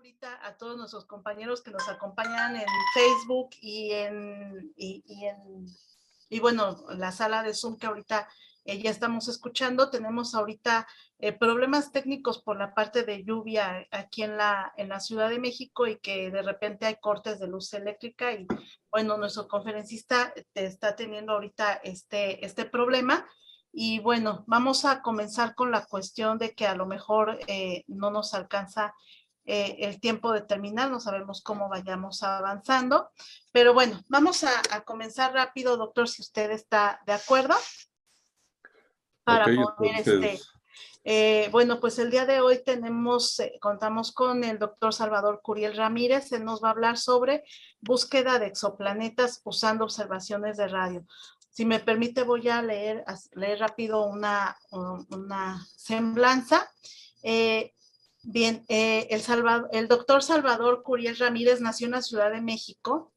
ahorita a todos nuestros compañeros que nos acompañan en Facebook y bueno, la sala de Zoom que ahorita ya estamos escuchando. Tenemos ahorita problemas técnicos por la parte de lluvia aquí en la Ciudad de México, y que de repente hay cortes de luz eléctrica, y bueno, nuestro conferencista está teniendo ahorita este problema. Y bueno, vamos a comenzar con la cuestión de que a lo mejor no nos alcanza el tiempo de terminar, no sabemos cómo vayamos avanzando, pero bueno, vamos a comenzar rápido, doctor, si usted está de acuerdo, para okay, poder entonces... bueno, pues el día de hoy contamos con el doctor Salvador Curiel Ramírez. Él nos va a hablar sobre búsqueda de exoplanetas usando observaciones de radio. Si me permite, voy a leer rápido una semblanza. Bien, el doctor Salvador Curiel Ramírez nació en la Ciudad de México,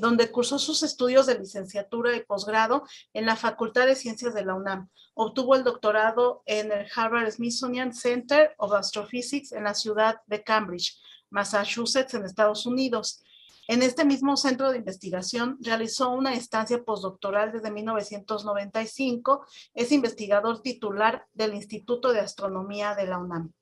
donde cursó sus estudios de licenciatura y posgrado en la Facultad de Ciencias de la UNAM. Obtuvo el doctorado en el Harvard-Smithsonian Center of Astrophysics en la ciudad de Cambridge, Massachusetts, en Estados Unidos. En este mismo centro de investigación realizó una estancia postdoctoral desde 1995. Es investigador titular del Instituto de Astronomía de la UNAM.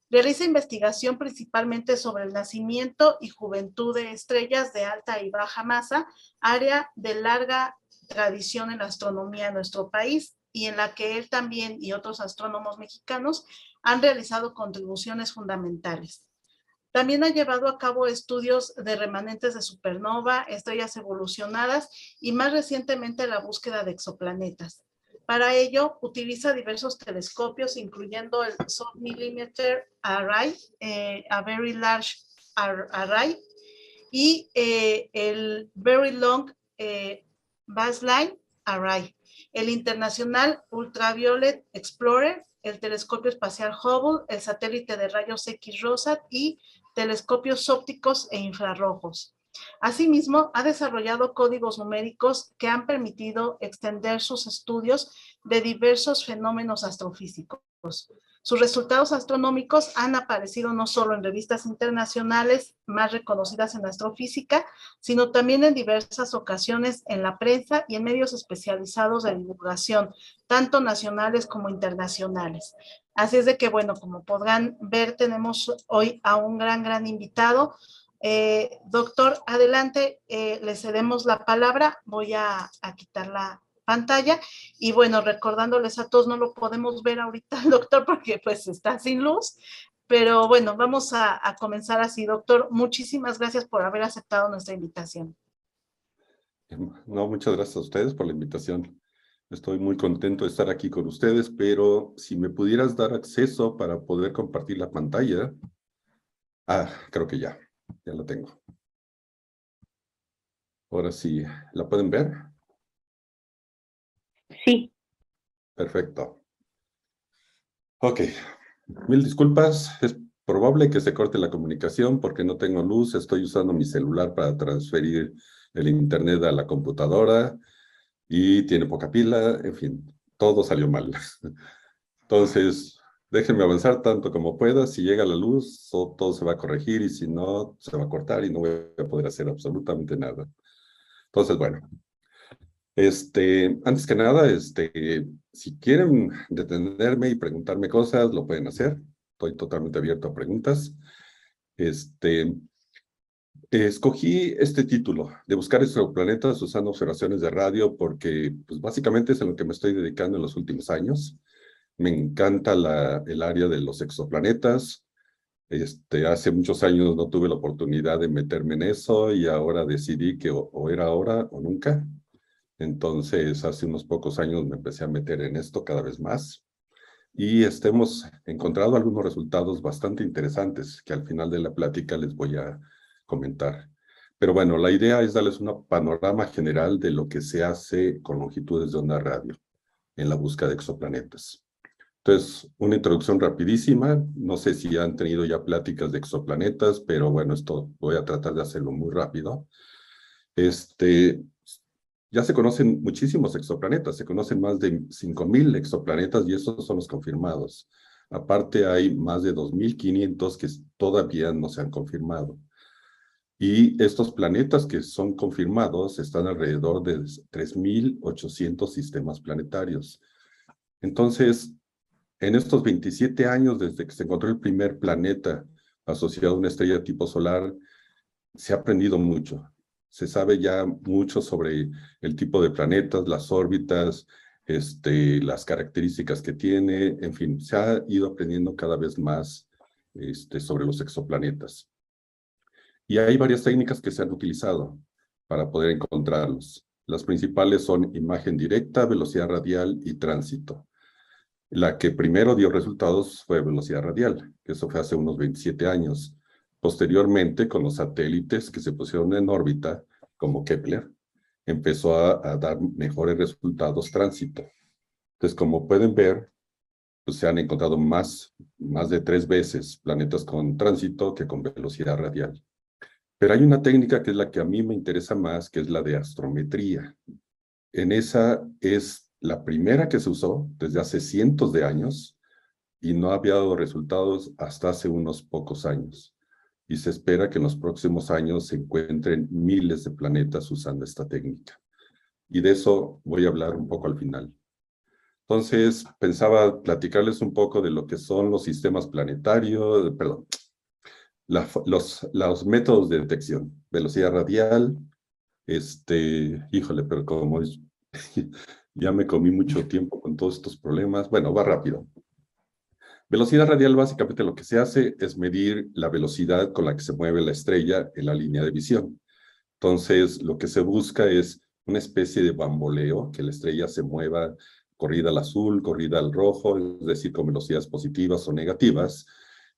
Realiza investigación principalmente sobre el nacimiento y juventud de estrellas de alta y baja masa, área de larga tradición en la astronomía en nuestro país, y en la que él también y otros astrónomos mexicanos han realizado contribuciones fundamentales. También ha llevado a cabo estudios de remanentes de supernova, estrellas evolucionadas y más recientemente la búsqueda de exoplanetas. Para ello, utiliza diversos telescopios, incluyendo el Submillimeter Array, a Very Large Array, y el Very Long Baseline Array, el Internacional Ultraviolet Explorer, el telescopio espacial Hubble, el satélite de rayos X ROSAT y telescopios ópticos e infrarrojos. Asimismo, ha desarrollado códigos numéricos que han permitido extender sus estudios de diversos fenómenos astrofísicos. Sus resultados astronómicos han aparecido no solo en revistas internacionales más reconocidas en astrofísica, sino también en diversas ocasiones en la prensa y en medios especializados de divulgación, tanto nacionales como internacionales. Así es de que, bueno, como podrán ver, tenemos hoy a un gran invitado. Doctor, adelante, le cedemos la palabra. Voy a quitar la pantalla, y bueno, recordándoles a todos, no lo podemos ver ahorita al doctor porque pues está sin luz, pero bueno, vamos a comenzar así. Doctor, muchísimas gracias por haber aceptado nuestra invitación. No, muchas gracias a ustedes por la invitación. Estoy muy contento de estar aquí con ustedes, pero si me pudieras dar acceso para poder compartir la pantalla. Creo que ya la tengo. Ahora sí, ¿la pueden ver? Sí. Perfecto. Ok, mil disculpas. Es probable que se corte la comunicación porque no tengo luz. Estoy usando mi celular para transferir el internet a la computadora y tiene poca pila. En fin, todo salió mal. Entonces, déjenme avanzar tanto como pueda. Si llega la luz, todo se va a corregir, y si no, se va a cortar y no voy a poder hacer absolutamente nada. Entonces, bueno. Antes que nada, si quieren detenerme y preguntarme cosas, lo pueden hacer. Estoy totalmente abierto a preguntas. Escogí este título de buscar exoplanetas usando observaciones de radio porque, pues, básicamente es en lo que me estoy dedicando en los últimos años. Me encanta el área de los exoplanetas. Hace muchos años no tuve la oportunidad de meterme en eso, y ahora decidí que o era ahora o nunca. Entonces, hace unos pocos años me empecé a meter en esto cada vez más, y hemos encontrado algunos resultados bastante interesantes que al final de la plática les voy a comentar. Pero bueno, la idea es darles un panorama general de lo que se hace con longitudes de onda radio en la búsqueda de exoplanetas. Entonces, una introducción rapidísima. No sé si han tenido ya pláticas de exoplanetas, pero bueno, esto voy a tratar de hacerlo muy rápido. Ya se conocen muchísimos exoplanetas, se conocen más de 5,000 exoplanetas, y esos son los confirmados. Aparte, hay más de 2.500 que todavía no se han confirmado. Y estos planetas que son confirmados están alrededor de 3.800 sistemas planetarios. Entonces, en estos 27 años desde que se encontró el primer planeta asociado a una estrella tipo solar, se ha aprendido mucho. Se sabe ya mucho sobre el tipo de planetas, las órbitas, las características que tiene, en fin, se ha ido aprendiendo cada vez más sobre los exoplanetas. Y hay varias técnicas que se han utilizado para poder encontrarlos. Las principales son imagen directa, velocidad radial y tránsito. La que primero dio resultados fue velocidad radial, que eso fue hace unos 27 años. Posteriormente, con los satélites que se pusieron en órbita, como Kepler, empezó a dar mejores resultados tránsito. Entonces, como pueden ver, pues se han encontrado más de 3 veces planetas con tránsito que con velocidad radial. Pero hay una técnica que es la que a mí me interesa más, que es la de astrometría. En esa es la primera que se usó desde hace cientos de años y no había dado resultados hasta hace unos pocos años. Y se espera que en los próximos años se encuentren miles de planetas usando esta técnica. Y de eso voy a hablar un poco al final. Entonces, pensaba platicarles un poco de lo que son los sistemas planetarios, perdón, los métodos de detección. Velocidad radial, híjole, pero como ya me comí mucho tiempo con todos estos problemas. Bueno, va rápido. Velocidad radial, básicamente lo que se hace es medir la velocidad con la que se mueve la estrella en la línea de visión. Entonces, lo que se busca es una especie de bamboleo, que la estrella se mueva corrida al azul, corrida al rojo, es decir, con velocidades positivas o negativas,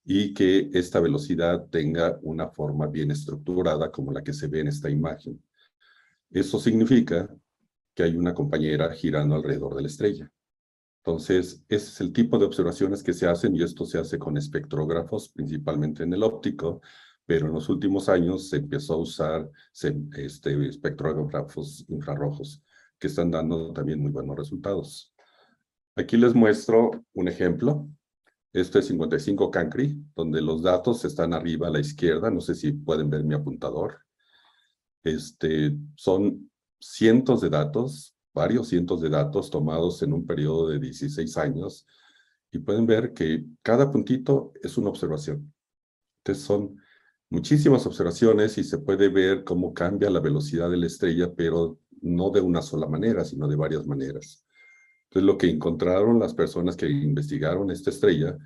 y que esta velocidad tenga una forma bien estructurada como la que se ve en esta imagen. Eso significa que hay una compañera girando alrededor de la estrella. Entonces, ese es el tipo de observaciones que se hacen y esto se hace con espectrógrafos, principalmente en el óptico, pero en los últimos años se empezó a usar espectrógrafos infrarrojos que están dando también muy buenos resultados. Aquí les muestro un ejemplo. Esto es 55 Cancri, donde los datos están arriba a la izquierda. No sé si pueden ver mi apuntador. Son cientos de datos, varios cientos de datos tomados en un periodo de 16 años y pueden ver que cada puntito es una observación. Entonces son muchísimas observaciones y se puede ver cómo cambia la velocidad de la estrella, pero no de una sola manera, sino de varias maneras. Entonces lo que encontraron las personas que investigaron esta estrella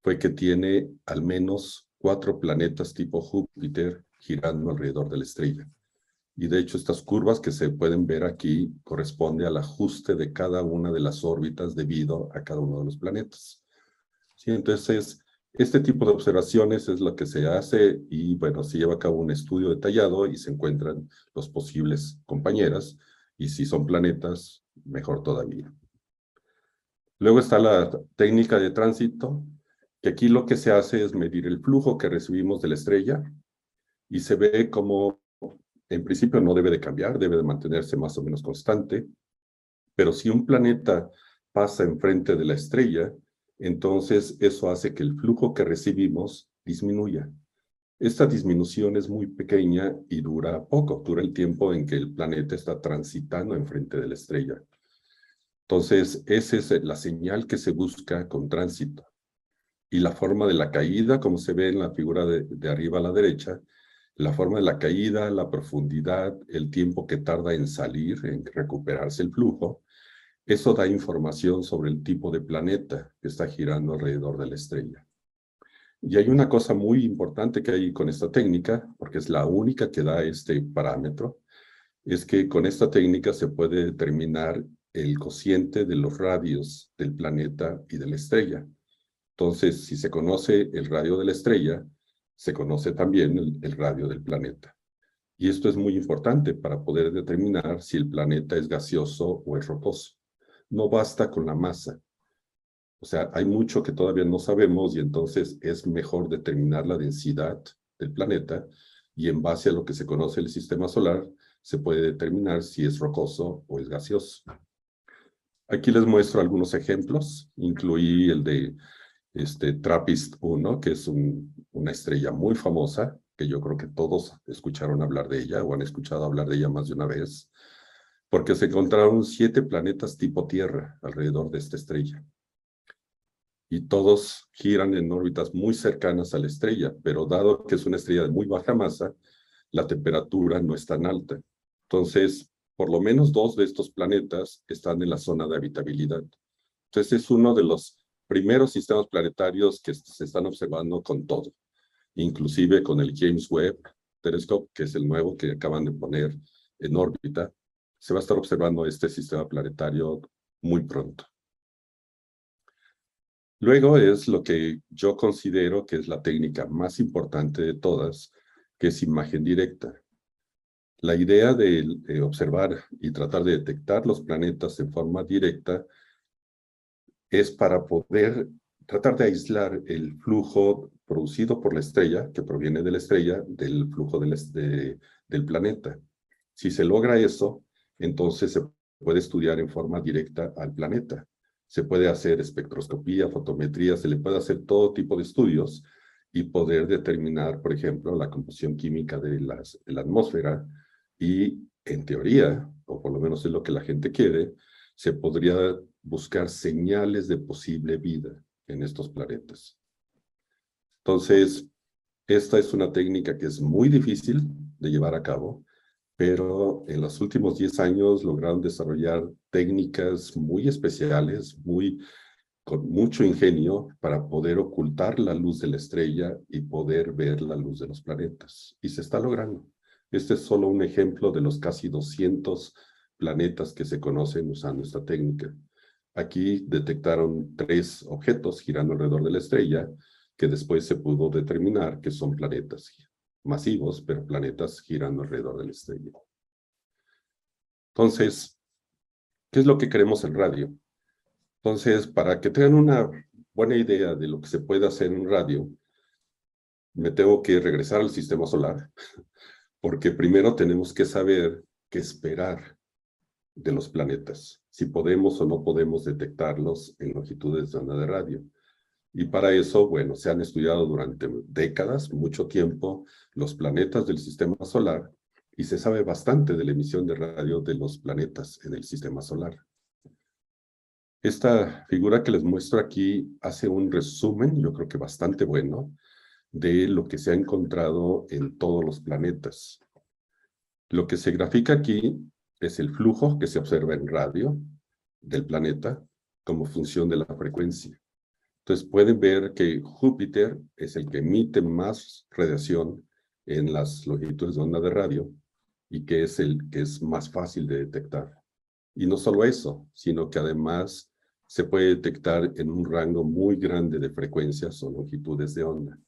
fue que tiene al menos 4 planetas tipo Júpiter girando alrededor de la estrella. Y de hecho, estas curvas que se pueden ver aquí corresponden al ajuste de cada una de las órbitas debido a cada uno de los planetas. ¿Sí? Entonces, este tipo de observaciones es lo que se hace y, bueno, se lleva a cabo un estudio detallado y se encuentran los posibles compañeras. Y si son planetas, mejor todavía. Luego está la técnica de tránsito, que aquí lo que se hace es medir el flujo que recibimos de la estrella y se ve como en principio no debe de cambiar, debe de mantenerse más o menos constante, pero si un planeta pasa enfrente de la estrella, entonces eso hace que el flujo que recibimos disminuya. Esta disminución es muy pequeña y dura poco, dura el tiempo en que el planeta está transitando enfrente de la estrella. Entonces, esa es la señal que se busca con tránsito. Y la forma de la caída, como se ve en la figura de arriba a la derecha, la forma de la caída, la profundidad, el tiempo que tarda en salir, en recuperarse el flujo, eso da información sobre el tipo de planeta que está girando alrededor de la estrella. Y hay una cosa muy importante que hay con esta técnica, porque es la única que da este parámetro, es que con esta técnica se puede determinar el cociente de los radios del planeta y de la estrella. Entonces, si se conoce el radio de la estrella, se conoce también el radio del planeta. Y esto es muy importante para poder determinar si el planeta es gaseoso o es rocoso. No basta con la masa. O sea, hay mucho que todavía no sabemos y entonces es mejor determinar la densidad del planeta y en base a lo que se conoce del sistema solar, se puede determinar si es rocoso o es gaseoso. Aquí les muestro algunos ejemplos. Incluí el de TRAPPIST-1, que es una estrella muy famosa, que yo creo que todos escucharon hablar de ella o han escuchado hablar de ella más de una vez, porque se encontraron 7 planetas tipo Tierra alrededor de esta estrella. Y todos giran en órbitas muy cercanas a la estrella, pero dado que es una estrella de muy baja masa, la temperatura no es tan alta. Entonces, por lo menos 2 de estos planetas están en la zona de habitabilidad. Entonces, es uno de los primeros sistemas planetarios que se están observando con todo, inclusive con el James Webb Telescope, que es el nuevo que acaban de poner en órbita. Se va a estar observando este sistema planetario muy pronto. Luego es lo que yo considero que es la técnica más importante de todas, que es imagen directa. La idea de observar y tratar de detectar los planetas en forma directa es para poder tratar de aislar el flujo producido por la estrella, que proviene de la estrella, del flujo del planeta. Si se logra eso, entonces se puede estudiar en forma directa al planeta. Se puede hacer espectroscopía, fotometría, se le puede hacer todo tipo de estudios y poder determinar, por ejemplo, la composición química de la atmósfera y, en teoría, o por lo menos es lo que la gente quiere, se podría buscar señales de posible vida en estos planetas. Entonces, esta es una técnica que es muy difícil de llevar a cabo, pero en los últimos 10 años lograron desarrollar técnicas muy especiales, con mucho ingenio para poder ocultar la luz de la estrella y poder ver la luz de los planetas. Y se está logrando. Este es solo un ejemplo de los casi 200 planetas que se conocen usando esta técnica. Aquí detectaron 3 objetos girando alrededor de la estrella, que después se pudo determinar que son planetas masivos, pero planetas girando alrededor de la estrella. Entonces, ¿qué es lo que queremos en radio? Entonces, para que tengan una buena idea de lo que se puede hacer en radio, me tengo que regresar al sistema solar, porque primero tenemos que saber qué esperar de los planetas, si podemos o no podemos detectarlos en longitudes de onda de radio. Y para eso, bueno, se han estudiado durante décadas, mucho tiempo, los planetas del sistema solar y se sabe bastante de la emisión de radio de los planetas en el sistema solar. Esta figura que les muestro aquí hace un resumen, yo creo que bastante bueno, de lo que se ha encontrado en todos los planetas. Lo que se grafica aquí es el flujo que se observa en radio del planeta como función de la frecuencia. Entonces pueden ver que Júpiter es el que emite más radiación en las longitudes de onda de radio y que es el que es más fácil de detectar. Y no solo eso, sino que además se puede detectar en un rango muy grande de frecuencias o longitudes de onda.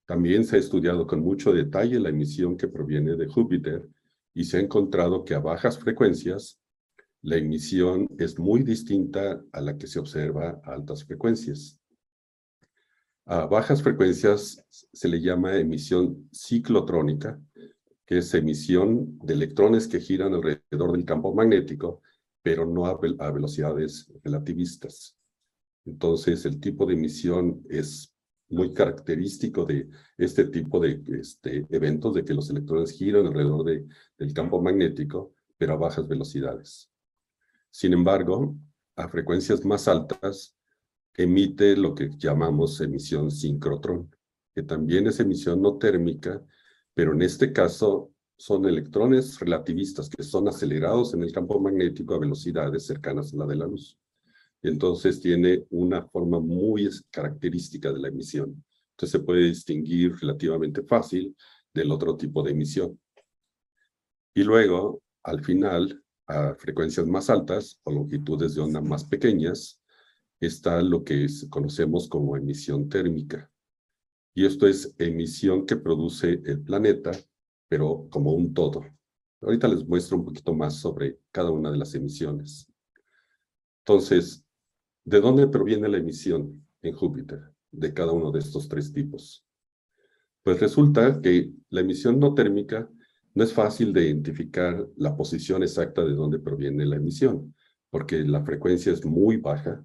También se ha estudiado con mucho detalle la emisión que proviene de Júpiter y se ha encontrado que a bajas frecuencias la emisión es muy distinta a la que se observa a altas frecuencias. A bajas frecuencias se le llama emisión ciclotrónica, que es emisión de electrones que giran alrededor del campo magnético, pero no a velocidades relativistas. Entonces, el tipo de emisión es muy característico de este tipo de eventos, de que los electrones giran alrededor del campo magnético, pero a bajas velocidades. Sin embargo, a frecuencias más altas, emite lo que llamamos emisión sincrotrón, que también es emisión no térmica, pero en este caso son electrones relativistas que son acelerados en el campo magnético a velocidades cercanas a la de la luz. Entonces tiene una forma muy característica de la emisión. Entonces se puede distinguir relativamente fácil del otro tipo de emisión. Y luego, al final, a frecuencias más altas o longitudes de onda más pequeñas, está lo que conocemos como emisión térmica. Y esto es emisión que produce el planeta, pero como un todo. Ahorita les muestro un poquito más sobre cada una de las emisiones. Entonces, ¿de dónde proviene la emisión en Júpiter de cada uno de estos 3 tipos? Pues resulta que la emisión no térmica no es fácil de identificar la posición exacta de dónde proviene la emisión, porque la frecuencia es muy baja.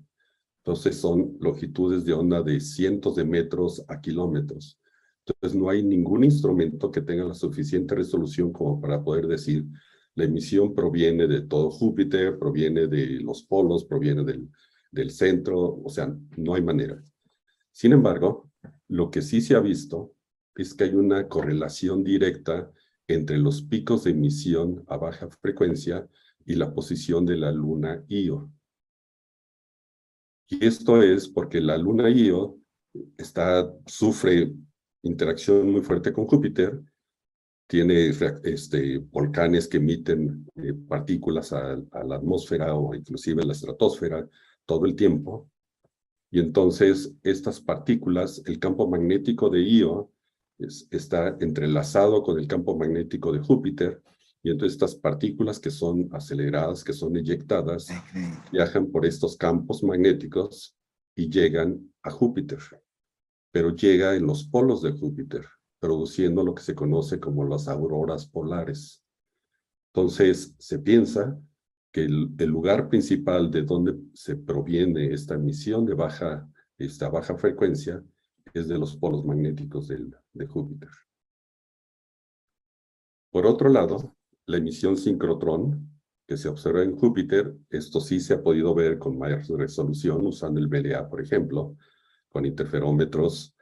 Entonces son longitudes de onda de cientos de metros a kilómetros. Entonces no hay ningún instrumento que tenga la suficiente resolución como para poder decir la emisión proviene de todo Júpiter, proviene de los polos, proviene del centro, o sea, no hay manera. Sin embargo, lo que sí se ha visto es que hay una correlación directa entre los picos de emisión a baja frecuencia y la posición de la luna Io. Y esto es porque la luna Io sufre interacción muy fuerte con Júpiter, tiene volcanes que emiten partículas a la atmósfera o inclusive a la estratosfera todo el tiempo. Y entonces estas partículas, el campo magnético de Io está entrelazado con el campo magnético de Júpiter, y entonces estas partículas que son aceleradas, que son eyectadas, viajan por estos campos magnéticos y llegan a Júpiter, pero llega en los polos de Júpiter, produciendo lo que se conoce como las auroras polares. Entonces se piensa que el lugar principal de donde se proviene esta emisión de baja frecuencia es de los polos magnéticos de Júpiter. Por otro lado, la emisión sincrotrón que se observa en Júpiter, esto sí se ha podido ver con mayor resolución usando el VLA, por ejemplo, con interferómetros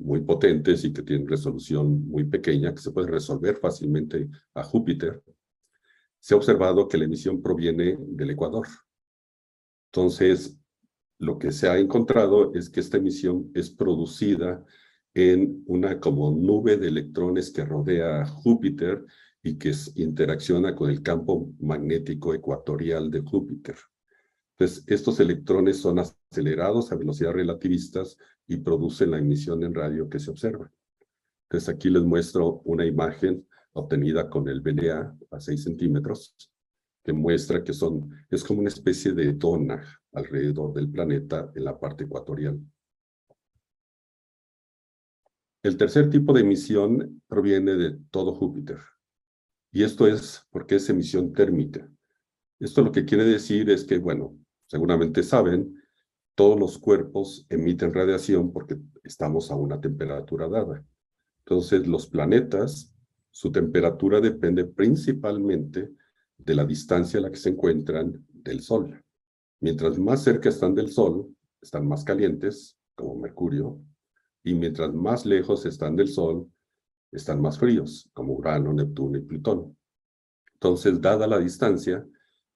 muy potentes y que tienen resolución muy pequeña, que se puede resolver fácilmente a Júpiter. Se ha observado que la emisión proviene del ecuador. Entonces, lo que se ha encontrado es que esta emisión es producida en una como nube de electrones que rodea a Júpiter y que interacciona con el campo magnético ecuatorial de Júpiter. Entonces, estos electrones son acelerados a velocidades relativistas y producen la emisión en radio que se observa. Entonces, aquí les muestro una imagen obtenida con el VLA a 6 centímetros, que muestra que es como una especie de dona alrededor del planeta en la parte ecuatorial. El tercer tipo de emisión proviene de todo Júpiter, y esto es porque es emisión térmica. Esto lo que quiere decir es que, bueno, seguramente saben, todos los cuerpos emiten radiación porque estamos a una temperatura dada. Entonces, los planetas, su temperatura depende principalmente de la distancia a la que se encuentran del Sol. Mientras más cerca están del Sol, están más calientes, como Mercurio, y mientras más lejos están del Sol, están más fríos, como Urano, Neptuno y Plutón. Entonces, dada la distancia,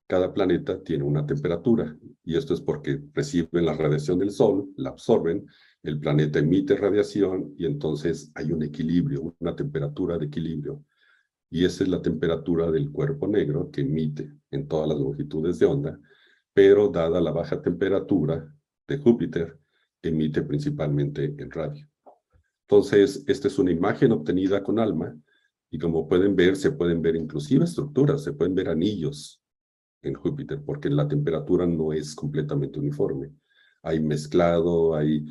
cada planeta tiene una temperatura, y esto es porque reciben la radiación del Sol, la absorben, el planeta emite radiación, y entonces hay un equilibrio, una temperatura de equilibrio. Y esa es la temperatura del cuerpo negro que emite en todas las longitudes de onda, pero dada la baja temperatura de Júpiter, emite principalmente en radio. Entonces, esta es una imagen obtenida con ALMA, y como pueden ver, se pueden ver inclusive estructuras, se pueden ver anillos en Júpiter, porque la temperatura no es completamente uniforme. Hay mezclado, hay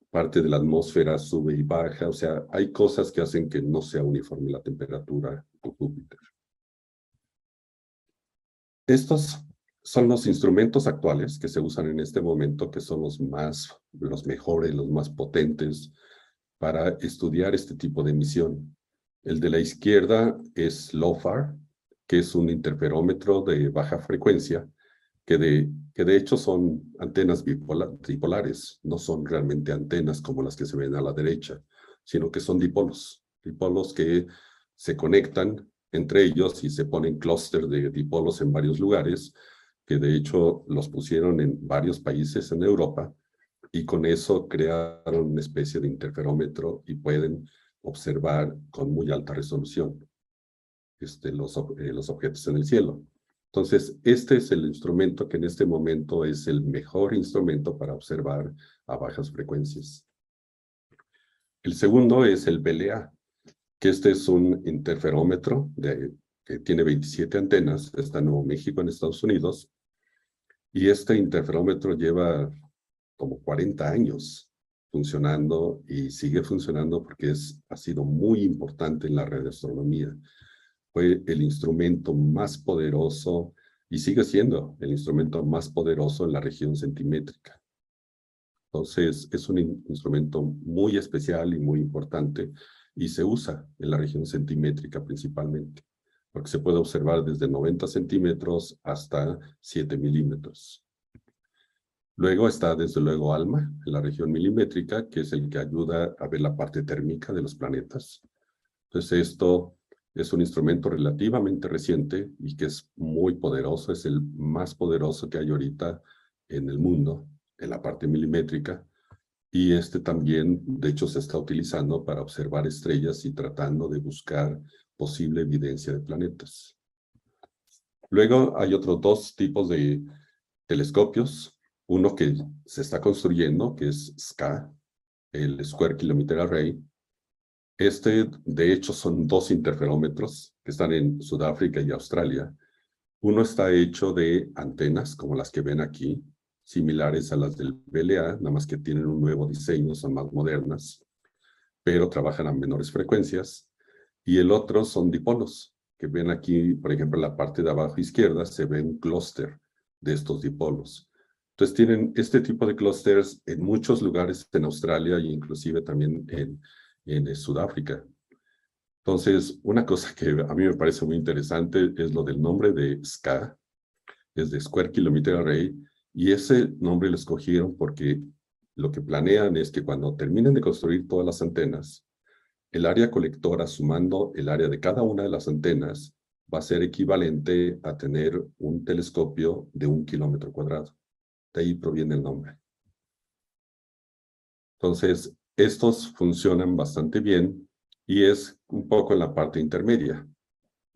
parte de la atmósfera sube y baja, o sea, hay cosas que hacen que no sea uniforme la temperatura en Júpiter. Estos son los instrumentos actuales que se usan en este momento, que son los mejores, los más potentes para estudiar este tipo de emisión. El de la izquierda es LOFAR, que es un interferómetro de baja frecuencia, que de hecho son antenas dipolares, no son realmente antenas como las que se ven a la derecha, sino que son dipolos que se conectan entre ellos y se ponen clústeres de dipolos en varios lugares, que de hecho los pusieron en varios países en Europa, y con eso crearon una especie de interferómetro y pueden observar con muy alta resolución los objetos en el cielo. Entonces, este es el instrumento que en este momento es el mejor instrumento para observar a bajas frecuencias. El segundo es el VLA, que este es un interferómetro que tiene 27 antenas, está en Nuevo México, en Estados Unidos, y este interferómetro lleva como 40 años funcionando y sigue funcionando porque ha sido muy importante en la radioastronomía. Fue el instrumento más poderoso y sigue siendo el instrumento más poderoso en la región centimétrica. Entonces, es un instrumento muy especial y muy importante y se usa en la región centimétrica principalmente, porque se puede observar desde 90 centímetros hasta 7 milímetros. Luego está, desde luego, ALMA, en la región milimétrica, que es el que ayuda a ver la parte térmica de los planetas. Entonces, esto es un instrumento relativamente reciente y que es muy poderoso, es el más poderoso que hay ahorita en el mundo, en la parte milimétrica. Y este también, de hecho, se está utilizando para observar estrellas y tratando de buscar posible evidencia de planetas. Luego hay otros dos tipos de telescopios. Uno que se está construyendo, que es SKA, el Square Kilometer Array. De hecho, son dos interferómetros que están en Sudáfrica y Australia. Uno está hecho de antenas, como las que ven aquí, similares a las del VLA, nada más que tienen un nuevo diseño, son más modernas, pero trabajan a menores frecuencias. Y el otro son dipolos, que ven aquí, por ejemplo, en la parte de abajo izquierda, se ve un clúster de estos dipolos. Entonces tienen este tipo de clústeres en muchos lugares en Australia e inclusive también en Sudáfrica. Entonces, una cosa que a mí me parece muy interesante es lo del nombre de SKA, es de Square Kilometer Array, y ese nombre lo escogieron porque lo que planean es que cuando terminen de construir todas las antenas, el área colectora, sumando el área de cada una de las antenas, va a ser equivalente a tener un telescopio de 1 kilómetro cuadrado. De ahí proviene el nombre. Entonces, estos funcionan bastante bien y es un poco en la parte intermedia.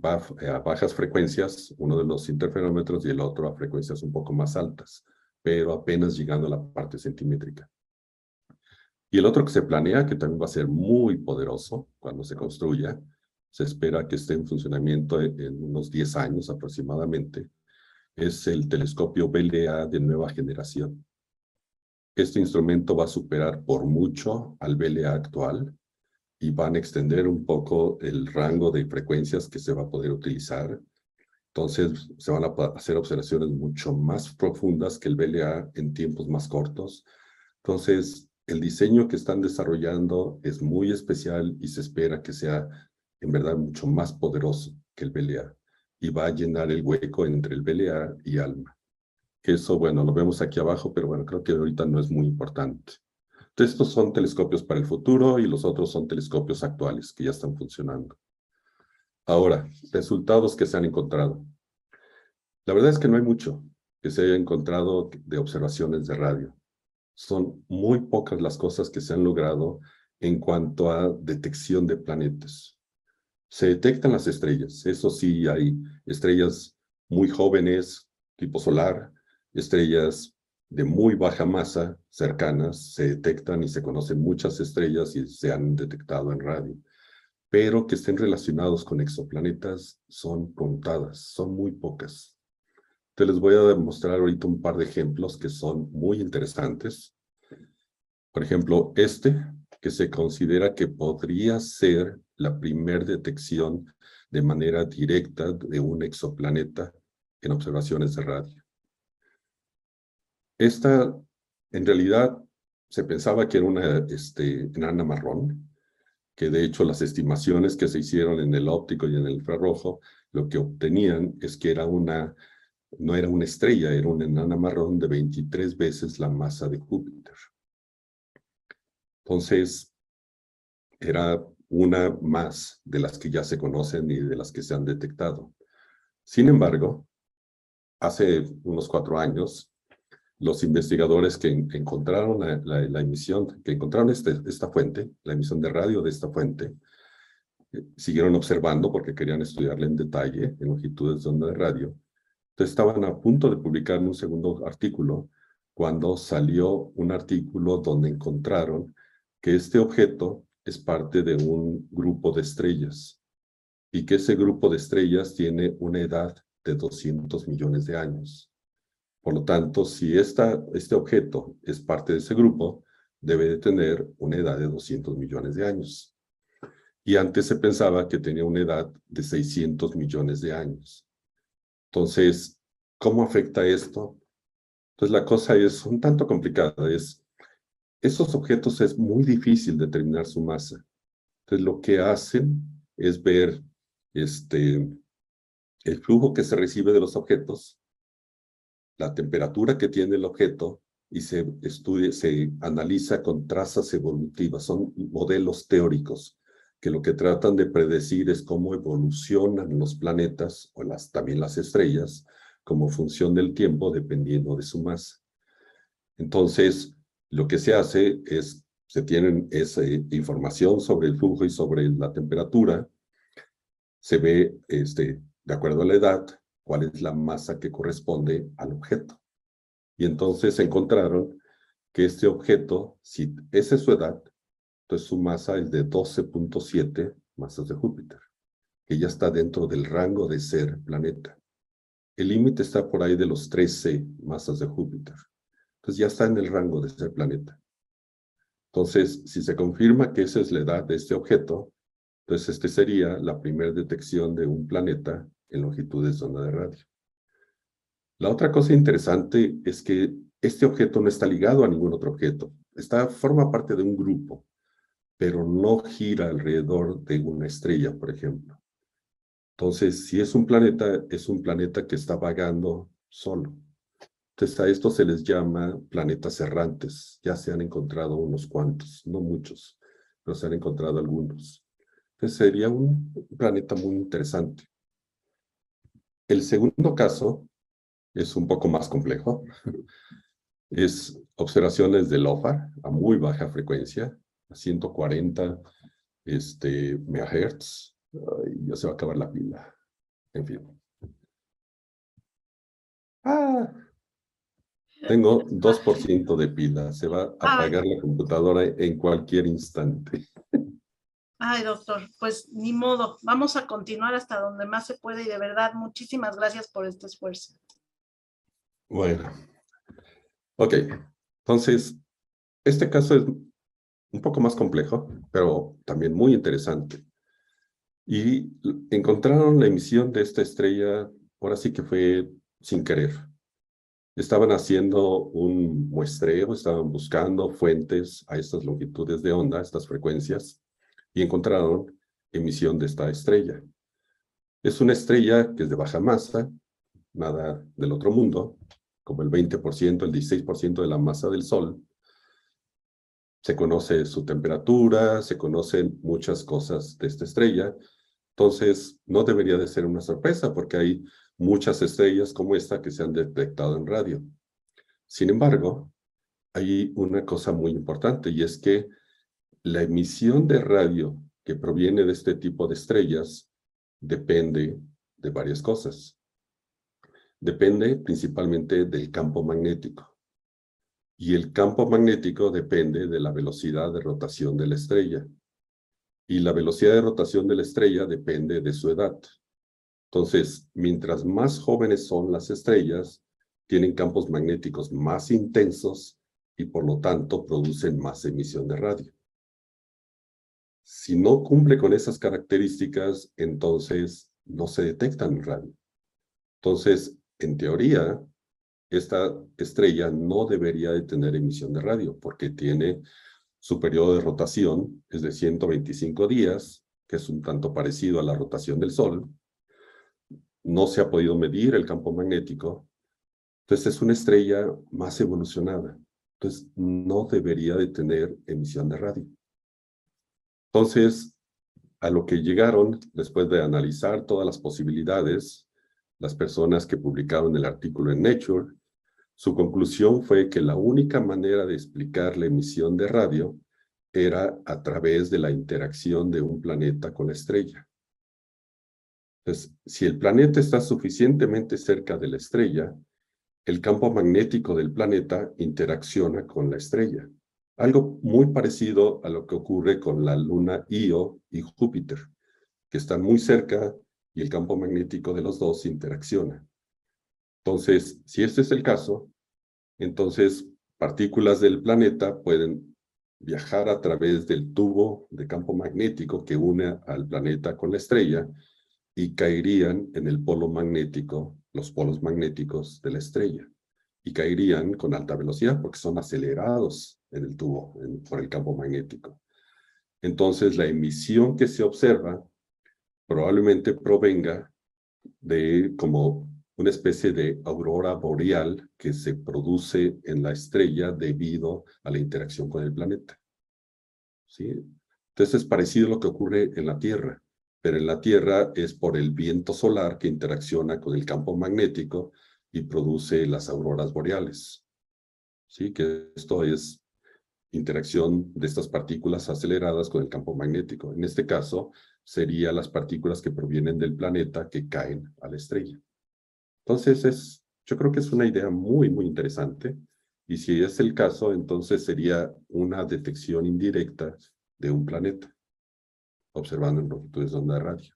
Va a bajas frecuencias, uno de los interferómetros, y el otro a frecuencias un poco más altas, pero apenas llegando a la parte centimétrica. Y el otro que se planea, que también va a ser muy poderoso cuando se construya, se espera que esté en funcionamiento en unos 10 años aproximadamente, es el telescopio VLA de nueva generación. Este instrumento va a superar por mucho al VLA actual y van a extender un poco el rango de frecuencias que se va a poder utilizar. Entonces, se van a hacer observaciones mucho más profundas que el VLA en tiempos más cortos. Entonces, el diseño que están desarrollando es muy especial y se espera que sea, en verdad, mucho más poderoso que el VLA. Y va a llenar el hueco entre el VLA y ALMA. Que eso, bueno, lo vemos aquí abajo, pero bueno, creo que ahorita no es muy importante. Entonces, estos son telescopios para el futuro y los otros son telescopios actuales que ya están funcionando. Ahora, resultados que se han encontrado. La verdad es que no hay mucho que se haya encontrado de observaciones de radio. Son muy pocas las cosas que se han logrado en cuanto a detección de planetas. Se detectan las estrellas, eso sí, hay estrellas muy jóvenes, tipo solar, estrellas de muy baja masa, cercanas, se detectan y se conocen muchas estrellas y se han detectado en radio. Pero que estén relacionados con exoplanetas son contadas, son muy pocas. Te les voy a demostrar ahorita un par de ejemplos que son muy interesantes. Por ejemplo, que se considera que podría ser la primera detección de manera directa de un exoplaneta en observaciones de radio. Esta, en realidad, se pensaba que era una enana marrón, que de hecho las estimaciones que se hicieron en el óptico y en el infrarrojo, lo que obtenían es que no era una estrella, era una enana marrón de 23 veces la masa de Júpiter. Entonces, era una más de las que ya se conocen y de las que se han detectado. Sin embargo, hace unos 4 años, los investigadores que encontraron la emisión, que encontraron esta fuente, la emisión de radio de esta fuente, siguieron observando porque querían estudiarla en detalle, en longitudes de onda de radio. Entonces estaban a punto de publicar un segundo artículo cuando salió un artículo donde encontraron que este objeto es parte de un grupo de estrellas y que ese grupo de estrellas tiene una edad de 200 millones de años. Por lo tanto, si este objeto es parte de ese grupo, debe de tener una edad de 200 millones de años. Y antes se pensaba que tenía una edad de 600 millones de años. Entonces, ¿cómo afecta esto? Pues la cosa es un tanto complicada. esos objetos es muy difícil determinar su masa. Entonces, lo que hacen es ver el flujo que se recibe de los objetos, la temperatura que tiene el objeto, y se estudia, se analiza con trazas evolutivas. Son modelos teóricos que lo que tratan de predecir es cómo evolucionan los planetas, o también las estrellas, como función del tiempo, dependiendo de su masa. Entonces, lo que se hace es, se tienen esa información sobre el flujo y sobre la temperatura, se ve, de acuerdo a la edad, cuál es la masa que corresponde al objeto. Y entonces encontraron que este objeto, si esa es su edad, entonces su masa es de 12.7 masas de Júpiter, que ya está dentro del rango de ser planeta. El límite está por ahí de los 13 masas de Júpiter. Entonces ya está en el rango de ser planeta. Entonces, si se confirma que esa es la edad de este objeto, entonces sería la primera detección de un planeta en longitudes de onda de radio. La otra cosa interesante es que este objeto no está ligado a ningún otro objeto. Forma parte de un grupo, pero no gira alrededor de una estrella, por ejemplo. Entonces, si es un planeta que está vagando solo. Entonces, a esto se les llama planetas errantes. Ya se han encontrado unos cuantos, no muchos, pero se han encontrado algunos. Entonces, sería un planeta muy interesante. El segundo caso es un poco más complejo. Es observaciones de LOFAR a muy baja frecuencia, a 140 megahertz. Ay, ya se va a acabar la pila. En fin. Tengo 2% de pila. Se va a apagar la computadora en cualquier instante. Ay, doctor, pues ni modo. Vamos a continuar hasta donde más se puede y de verdad, muchísimas gracias por este esfuerzo. Bueno. Ok. Entonces, este caso es un poco más complejo, pero también muy interesante. Y encontraron la emisión de esta estrella, ahora sí que fue sin querer. Estaban haciendo un muestreo, estaban buscando fuentes a estas longitudes de onda, a estas frecuencias, y encontraron emisión de esta estrella. Es una estrella que es de baja masa, nada del otro mundo, como el 20%, el 16% de la masa del Sol. Se conoce su temperatura, se conocen muchas cosas de esta estrella. Entonces, no debería de ser una sorpresa porque hay muchas estrellas como esta que se han detectado en radio. Sin embargo, hay una cosa muy importante y es que la emisión de radio que proviene de este tipo de estrellas depende de varias cosas. Depende principalmente del campo magnético. Y el campo magnético depende de la velocidad de rotación de la estrella. Y la velocidad de rotación de la estrella depende de su edad. Entonces, mientras más jóvenes son las estrellas, tienen campos magnéticos más intensos y por lo tanto producen más emisión de radio. Si no cumple con esas características, entonces no se detectan en radio. Entonces, en teoría, esta estrella no debería de tener emisión de radio porque tiene su periodo de rotación, es de 125 días, que es un tanto parecido a la rotación del Sol. No se ha podido medir el campo magnético. Entonces es una estrella más evolucionada. Entonces no debería de tener emisión de radio. Entonces, a lo que llegaron, después de analizar todas las posibilidades, las personas que publicaron el artículo en Nature, su conclusión fue que la única manera de explicar la emisión de radio era a través de la interacción de un planeta con la estrella. Entonces, si el planeta está suficientemente cerca de la estrella, el campo magnético del planeta interacciona con la estrella. Algo muy parecido a lo que ocurre con la luna Io y Júpiter, que están muy cerca y el campo magnético de los dos interacciona. Entonces, si este es el caso, entonces partículas del planeta pueden viajar a través del tubo de campo magnético que une al planeta con la estrella y caerían en el polo magnético, los polos magnéticos de la estrella. y caerían con alta velocidad porque son acelerados en el tubo por el campo magnético. Entonces, la emisión que se observa probablemente provenga de como una especie de aurora boreal que se produce en la estrella debido a la interacción con el planeta. ¿Sí? Entonces es parecido a lo que ocurre en la Tierra, pero en la Tierra es por el viento solar que interacciona con el campo magnético y produce las auroras boreales. ¿Sí? Que esto es interacción de estas partículas aceleradas con el campo magnético. En este caso, serían las partículas que provienen del planeta que caen a la estrella. Entonces, yo creo que es una idea muy, muy interesante. Y si es el caso, entonces sería una detección indirecta de un planeta, observando en longitudes de onda de radio.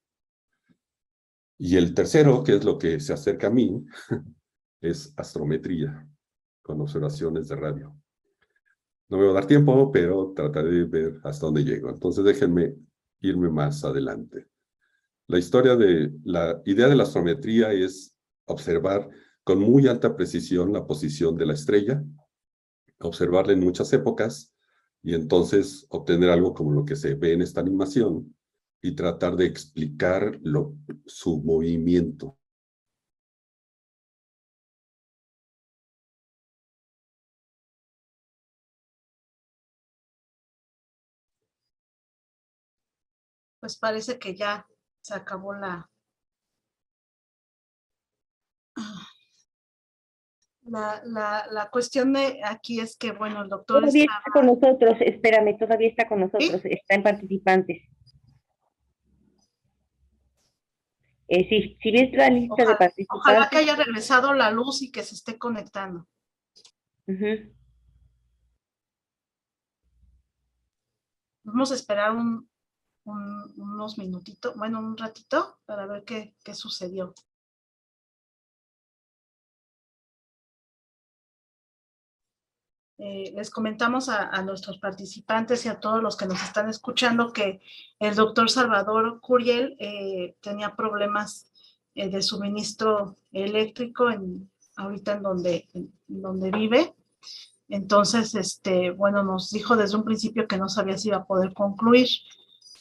Y el tercero, que es lo que se acerca a mí, es astrometría, con observaciones de radio. No me va a dar tiempo, pero trataré de ver hasta dónde llego. Entonces déjenme irme más adelante. La idea de la astrometría es observar con muy alta precisión la posición de la estrella, observarla en muchas épocas y entonces obtener algo como lo que se ve en esta animación y tratar de explicar su movimiento. Pues parece que ya se acabó la cuestión de aquí es que, bueno, el doctor Todavía estaba... está con nosotros, espérame, todavía está con nosotros, ¿Sí? está en participantes. Si ves la lista de Ojalá que participantes. haya regresado la luz y que se esté conectando. Vamos a esperar unos minutitos, bueno, un ratito, para ver qué sucedió. Les comentamos a nuestros participantes y a todos los que nos están escuchando que el doctor Salvador Curiel tenía problemas de suministro eléctrico ahorita en donde vive. Entonces, bueno, nos dijo desde un principio que no sabía si iba a poder concluir,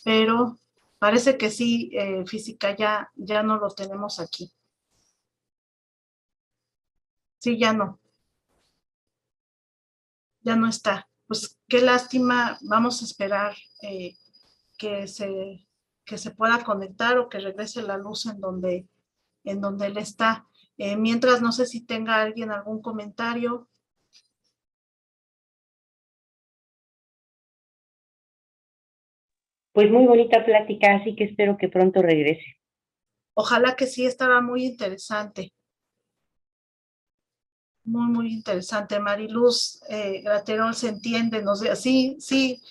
pero parece que sí, física ya no lo tenemos aquí. Sí, ya no está. Pues qué lástima, vamos a esperar que se pueda conectar o que regrese la luz en donde él está. Mientras, no sé si tenga alguien algún comentario. Pues muy bonita plática, así que espero que pronto regrese. Ojalá que sí, estaba muy interesante. Muy, muy interesante. Mariluz Graterol se entiende, nos sí,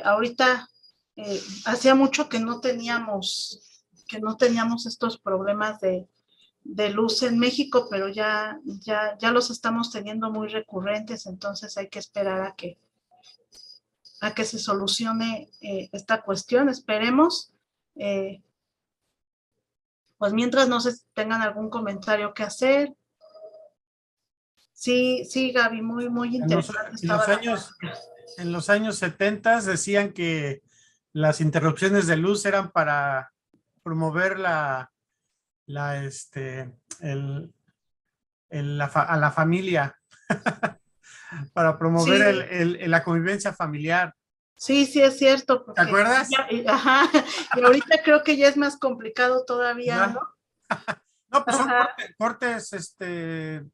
ahorita hacía mucho que no teníamos estos problemas de luz en México, pero ya los estamos teniendo muy recurrentes, entonces hay que esperar a que se solucione esta cuestión, esperemos. Pues mientras, no sé si tengan algún comentario que hacer. Sí, Gaby, muy, muy interesante. En los años 70 decían que las interrupciones de luz eran para promover a la familia, para promover la convivencia familiar. Sí, es cierto. ¿Te acuerdas? Ajá, y ahorita creo que ya es más complicado todavía, ¿no? No, pues son cortes,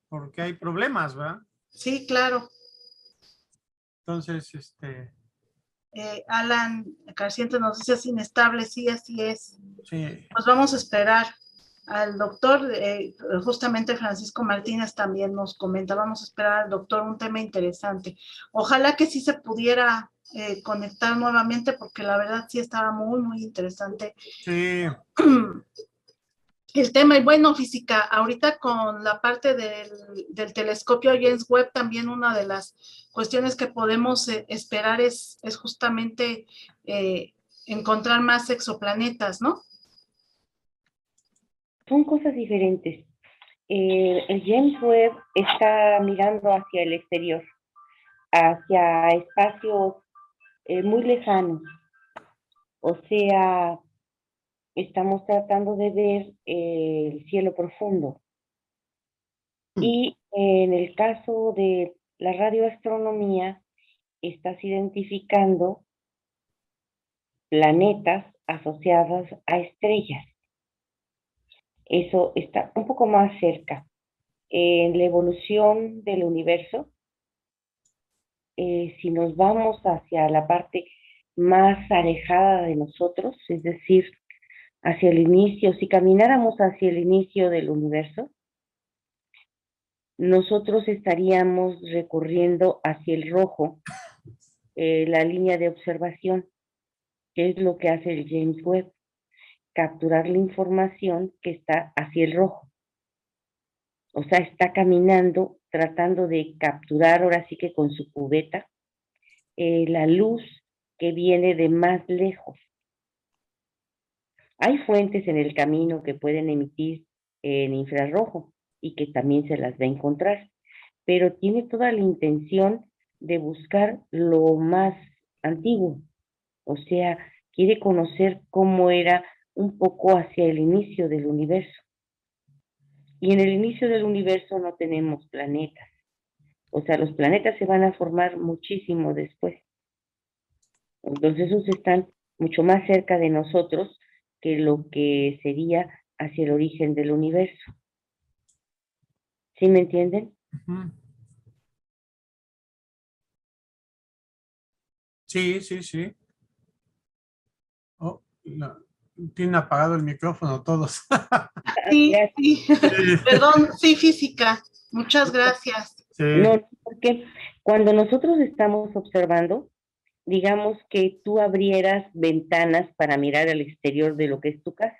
porque hay problemas, ¿verdad? Sí, claro. Entonces, Alan Carciente nos dice es inestable, sí, así es. Sí. Pues vamos a esperar al doctor, justamente Francisco Martínez también nos comenta, vamos a esperar al doctor, un tema interesante. Ojalá que sí se pudiera conectar nuevamente, porque la verdad sí estaba muy, muy interesante. Sí. El tema, y bueno, física, ahorita con la parte del telescopio James Webb, también una de las cuestiones que podemos esperar es justamente encontrar más exoplanetas, ¿no? Son cosas diferentes. El James Webb está mirando hacia el exterior, hacia espacios muy lejanos. O sea, estamos tratando de ver el cielo profundo. Y en el caso de la radioastronomía, estás identificando planetas asociados a estrellas. Eso está un poco más cerca. En la evolución del universo, si nos vamos hacia la parte más alejada de nosotros, es decir, hacia el inicio, si camináramos hacia el inicio del universo, nosotros estaríamos recurriendo hacia el rojo, la línea de observación, que es lo que hace el James Webb, capturar la información que está hacia el rojo. O sea, está caminando, tratando de capturar, ahora sí que con su cubeta, la luz que viene de más lejos. Hay fuentes en el camino que pueden emitir en infrarrojo y que también se las va a encontrar, pero tiene toda la intención de buscar lo más antiguo, o sea, quiere conocer cómo era un poco hacia el inicio del universo. Y en el inicio del universo no tenemos planetas, o sea, los planetas se van a formar muchísimo después. Entonces esos están mucho más cerca de nosotros que lo que sería hacia el origen del universo. ¿Sí me entienden? Ujú. Sí, sí, sí. Oh, no, tienen apagado el micrófono todos. Sí, Gracias. sí. Perdón, sí, física. Muchas gracias. Sí. No, porque cuando nosotros estamos observando, digamos que tú abrieras ventanas para mirar al exterior de lo que es tu casa.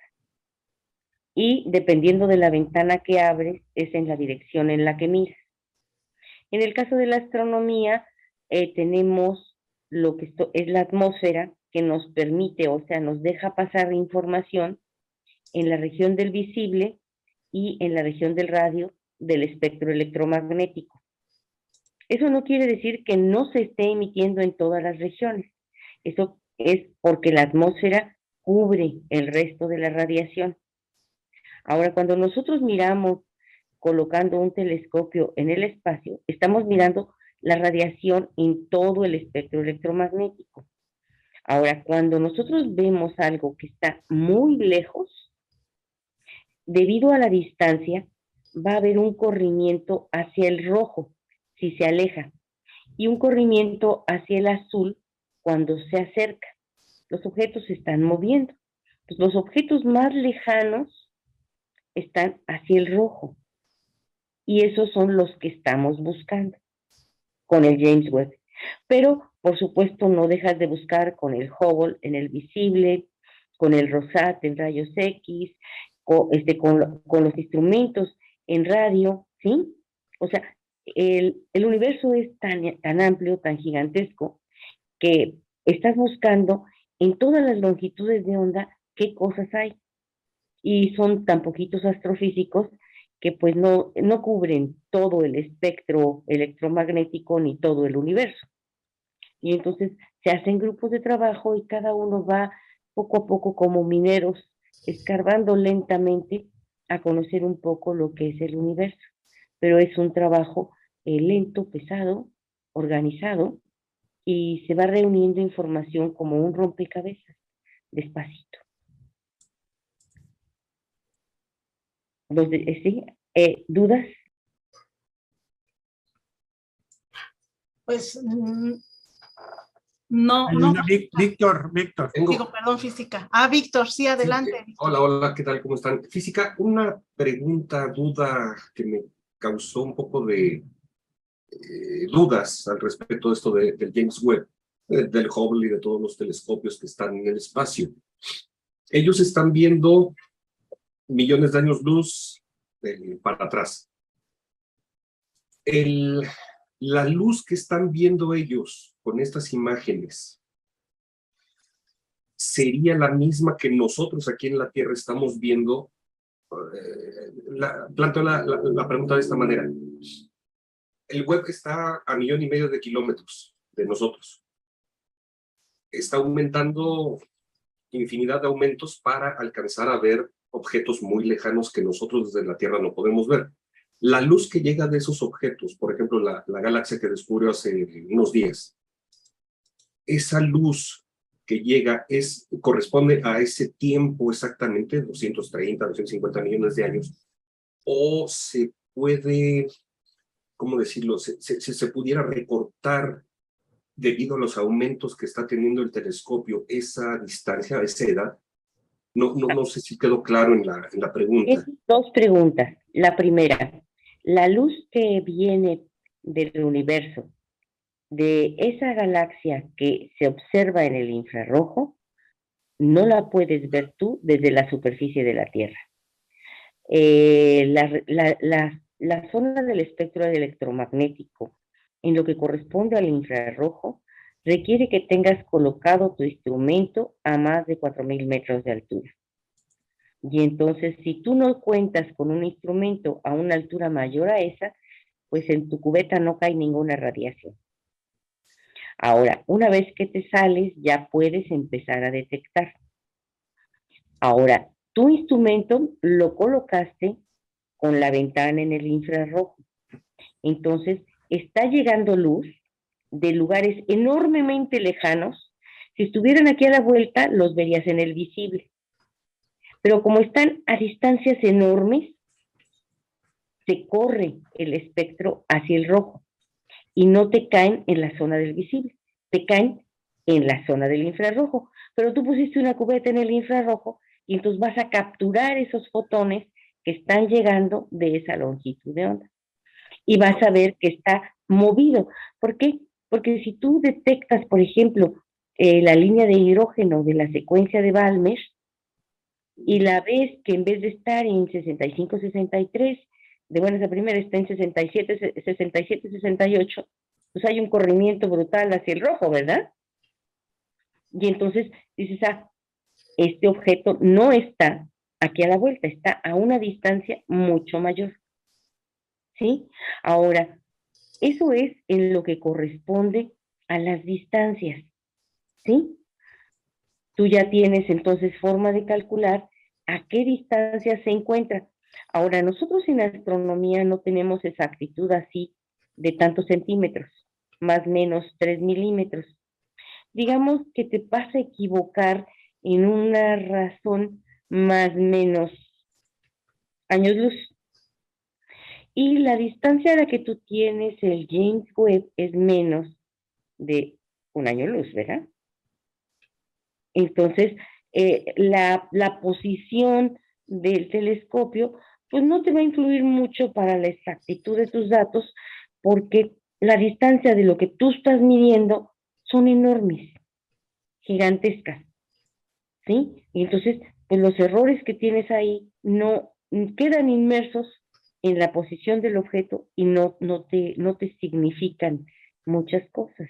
Y dependiendo de la ventana que abres, es en la dirección en la que miras. En el caso de la astronomía, tenemos lo que es la atmósfera que nos permite, o sea, nos deja pasar información en la región del visible y en la región del radio del espectro electromagnético. Eso no quiere decir que no se esté emitiendo en todas las regiones. Eso es porque la atmósfera cubre el resto de la radiación. Ahora, cuando nosotros miramos colocando un telescopio en el espacio, estamos mirando la radiación en todo el espectro electromagnético. Ahora, cuando nosotros vemos algo que está muy lejos, debido a la distancia, va a haber un corrimiento hacia el rojo si se aleja y un corrimiento hacia el azul cuando se acerca. Los objetos se están moviendo. Pues los objetos más lejanos están hacia el rojo y esos son los que estamos buscando con el James Webb. Pero, por supuesto, no dejas de buscar con el Hubble en el visible, con el Rosat en rayos X, con los instrumentos en radio, ¿sí? O sea, el universo es tan amplio, tan gigantesco, que estás buscando en todas las longitudes de onda qué cosas hay. Y son tan poquitos astrofísicos que pues no cubren todo el espectro electromagnético ni todo el universo. Y entonces se hacen grupos de trabajo y cada uno va poco a poco como mineros, escarbando lentamente a conocer un poco lo que es el universo. Pero es un trabajo lento, pesado, organizado, y se va reuniendo información como un rompecabezas, despacito. ¿Sí? ¿Dudas? Pues no, Hay no. una Víctor. Digo, perdón, física. Víctor, sí, adelante. Sí. Hola, ¿qué tal? ¿Cómo están? Física, una pregunta, duda que me causó un poco de dudas al respecto de esto del James Webb, del Hubble y de todos los telescopios que están en el espacio. Ellos están viendo millones de años luz para atrás. La luz que están viendo ellos con estas imágenes sería la misma que nosotros aquí en la Tierra estamos viendo planteo la pregunta de esta manera. El web está a 1,5 millones de kilómetros de nosotros. Está aumentando infinidad de aumentos para alcanzar a ver objetos muy lejanos que nosotros desde la Tierra no podemos ver. La luz que llega de esos objetos, por ejemplo, la galaxia que descubrió hace unos días, esa luz que llega corresponde a ese tiempo exactamente, 230, 250 millones de años, o se puede, ¿cómo decirlo? Se pudiera recortar debido a los aumentos que está teniendo el telescopio esa distancia, esa edad. No sé si quedó claro en la pregunta. Dos preguntas. La primera, la luz que viene del universo, de esa galaxia que se observa en el infrarrojo, no la puedes ver tú desde la superficie de la Tierra. La zona del espectro electromagnético, en lo que corresponde al infrarrojo, requiere que tengas colocado tu instrumento a más de 4,000 metros de altura. Y entonces, si tú no cuentas con un instrumento a una altura mayor a esa, pues en tu cubeta no cae ninguna radiación. Ahora, una vez que te sales, ya puedes empezar a detectar. Ahora, tu instrumento lo colocaste con la ventana en el infrarrojo. Entonces, está llegando luz de lugares enormemente lejanos. Si estuvieran aquí a la vuelta, los verías en el visible. Pero como están a distancias enormes, se corre el espectro hacia el rojo y no te caen en la zona del visible, te caen en la zona del infrarrojo. Pero tú pusiste una cubeta en el infrarrojo y entonces vas a capturar esos fotones que están llegando de esa longitud de onda. Y vas a ver que está movido. ¿Por qué? Porque si tú detectas, por ejemplo, la línea de hidrógeno de la secuencia de Balmer, y la ves que en vez de estar en 65, 63, de buenas a primera está en 67, 67, 68, pues hay un corrimiento brutal hacia el rojo, ¿verdad? Y entonces dices, este objeto no está aquí a la vuelta, está a una distancia mucho mayor. ¿Sí? Ahora, eso es en lo que corresponde a las distancias. ¿Sí? Tú ya tienes entonces forma de calcular a qué distancia se encuentra. Ahora, nosotros en astronomía no tenemos exactitud así de tantos centímetros, más o menos 3 milímetros. Digamos que te vas a equivocar en una razón más o menos años luz. Y la distancia a la que tú tienes el James Webb es menos de 1 año luz, ¿verdad? Entonces, la posición del telescopio, pues no te va a influir mucho para la exactitud de tus datos, porque la distancia de lo que tú estás midiendo son enormes, gigantescas, ¿sí? Y entonces, pues los errores que tienes ahí no quedan inmersos en la posición del objeto y no te significan muchas cosas.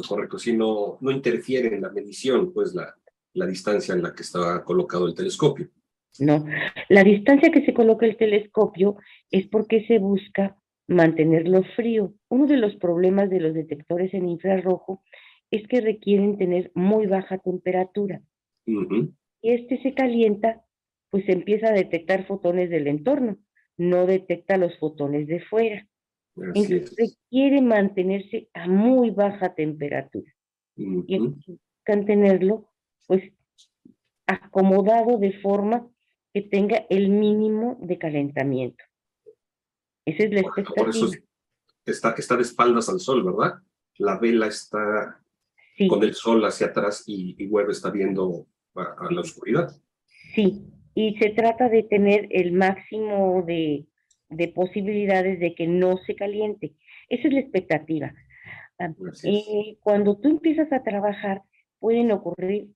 Correcto. Si no interfiere en la medición, pues la distancia en la que estaba colocado el telescopio. No, la distancia que se coloca el telescopio es porque se busca mantenerlo frío. Uno de los problemas de los detectores en infrarrojo es que requieren tener muy baja temperatura. Uh-huh. Y se calienta, pues empieza a detectar fotones del entorno, no detecta los fotones de fuera. Entonces requiere mantenerse a muy baja temperatura. Uh-huh. Y buscan tenerlo, pues, acomodado de forma que tenga el mínimo de calentamiento. Esa es la expectativa. Por eso está de espaldas al sol, ¿verdad? La vela está con el sol hacia atrás y Webb está viendo a la oscuridad. Sí, y se trata de tener el máximo de posibilidades de que no se caliente. Esa es la expectativa. Cuando tú empiezas a trabajar, pueden ocurrir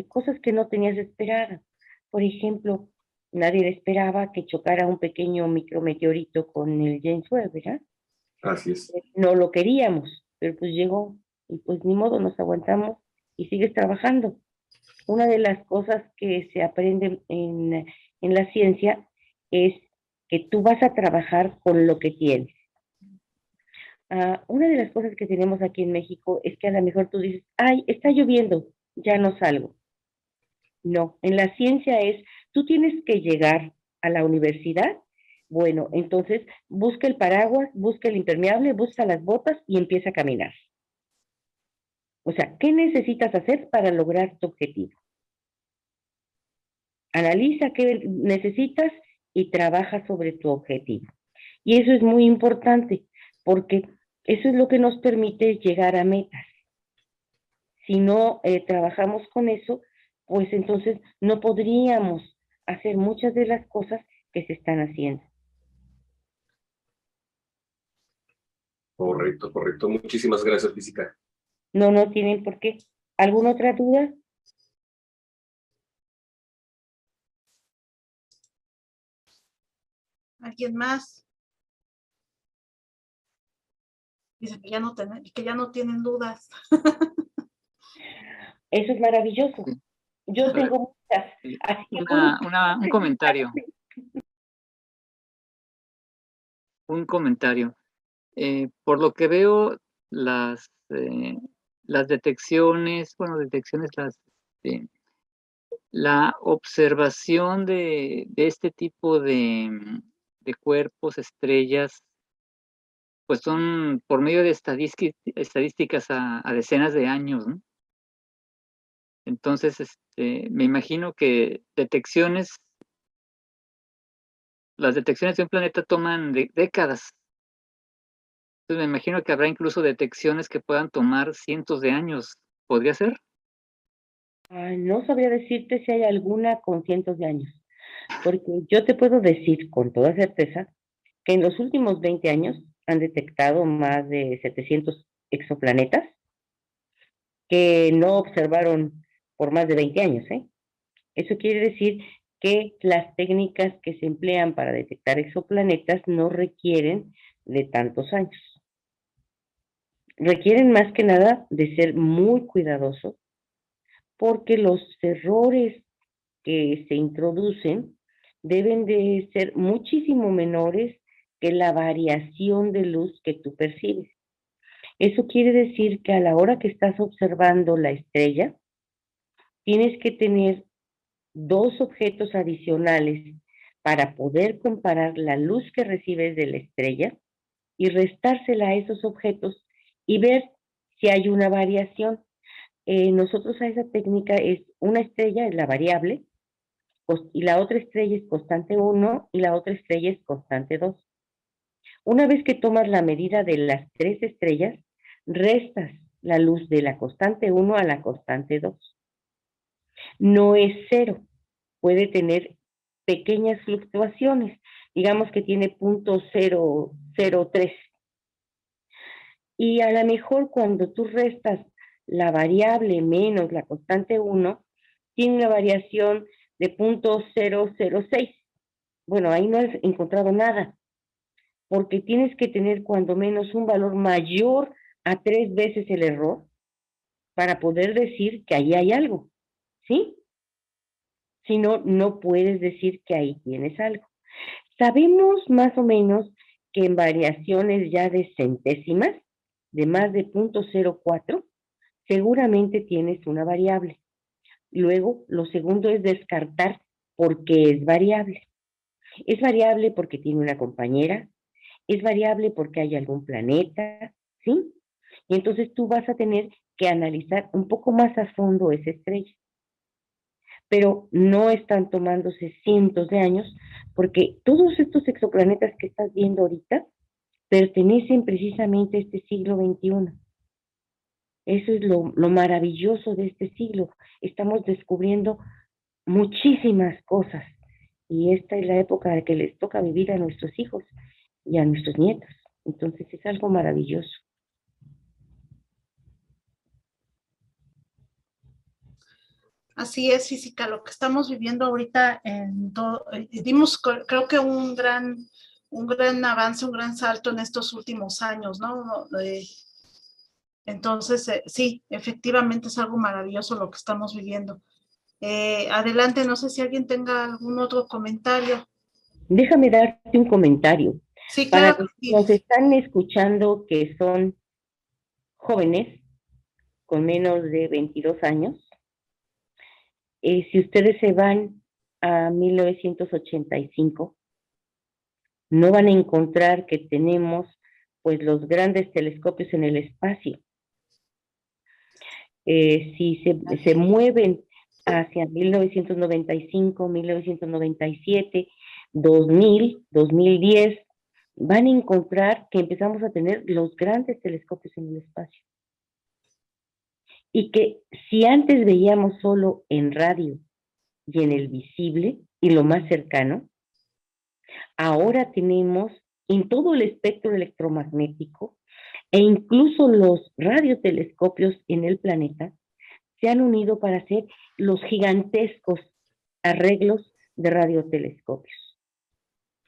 cosas que no tenías esperado. Por ejemplo, nadie esperaba que chocara un pequeño micrometeorito con el James Webb, ¿verdad? Así es. No lo queríamos, pero pues llegó y pues ni modo, nos aguantamos y sigues trabajando. Una de las cosas que se aprende en la ciencia es que tú vas a trabajar con lo que tienes. Una de las cosas que tenemos aquí en México es que a lo mejor tú dices, ay, está lloviendo, ya no salgo. No, en la ciencia es, tú tienes que llegar a la universidad, bueno, entonces busca el paraguas, busca el impermeable, busca las botas y empieza a caminar. O sea, ¿qué necesitas hacer para lograr tu objetivo? Analiza qué necesitas y trabaja sobre tu objetivo. Y eso es muy importante, porque eso es lo que nos permite llegar a metas. Si no trabajamos con eso, pues entonces no podríamos hacer muchas de las cosas que se están haciendo. Correcto, correcto. Muchísimas gracias, física. No tienen por qué. ¿Alguna otra duda? ¿Alguien más? Dicen que ya no tienen dudas. Eso es maravilloso. Sí. Yo A ver, tengo muchas. Así que un comentario. Un comentario. Por lo que veo, las detecciones, la observación de este tipo de cuerpos, estrellas, pues son por medio de estadísticas a decenas de años, ¿no? Entonces, me imagino que las detecciones de un planeta toman décadas. Entonces me imagino que habrá incluso detecciones que puedan tomar cientos de años. ¿Podría ser? No sabría decirte si hay alguna con cientos de años, porque yo te puedo decir con toda certeza que en los últimos 20 años han detectado más de 700 exoplanetas que no observaron por más de 20 años, ¿eh? Eso quiere decir que las técnicas que se emplean para detectar exoplanetas no requieren de tantos años. Requieren más que nada de ser muy cuidadosos porque los errores que se introducen deben de ser muchísimo menores que la variación de luz que tú percibes. Eso quiere decir que a la hora que estás observando la estrella, tienes que tener dos objetos adicionales para poder comparar la luz que recibes de la estrella y restársela a esos objetos y ver si hay una variación. Nosotros a esa técnica es una estrella, es la variable, y la otra estrella es constante 1 y la otra estrella es constante 2. Una vez que tomas la medida de las tres estrellas, restas la luz de la constante 1 a la constante 2. No es cero, puede tener pequeñas fluctuaciones, digamos que tiene 0.003. Y a lo mejor cuando tú restas la variable menos la constante 1, tiene una variación de 0.006. Bueno, ahí no has encontrado nada, porque tienes que tener cuando menos un valor mayor a 3 veces el error para poder decir que ahí hay algo, ¿sí? Si no, no puedes decir que ahí tienes algo. Sabemos más o menos que en variaciones ya de centésimas, de más de 0.04, seguramente tienes una variable. Luego, lo segundo es descartar por qué es variable. Es variable porque tiene una compañera, es variable porque hay algún planeta, ¿sí? Y entonces tú vas a tener que analizar un poco más a fondo esa estrella. Pero no están tomándose cientos de años porque todos estos exoplanetas que estás viendo ahorita pertenecen precisamente a este siglo XXI. Eso es lo maravilloso de este siglo. Estamos descubriendo muchísimas cosas y esta es la época que les toca vivir a nuestros hijos y a nuestros nietos. Entonces es algo maravilloso. Así es, física, lo que estamos viviendo ahorita en todo, dimos creo que un gran avance, un gran salto en estos últimos años, ¿no? Entonces, sí, efectivamente es algo maravilloso lo que estamos viviendo. Adelante, no sé si alguien tenga algún otro comentario. Déjame darte un comentario. Sí, Para claro. los que nos están escuchando que son jóvenes con menos de 22 años, si ustedes se van a 1985, no van a encontrar que tenemos pues los grandes telescopios en el espacio. Si se mueven hacia 1995, 1997, 2000, 2010, van a encontrar que empezamos a tener los grandes telescopios en el espacio. Y que si antes veíamos solo en radio y en el visible y lo más cercano, ahora tenemos en todo el espectro electromagnético e incluso los radiotelescopios en el planeta se han unido para hacer los gigantescos arreglos de radiotelescopios.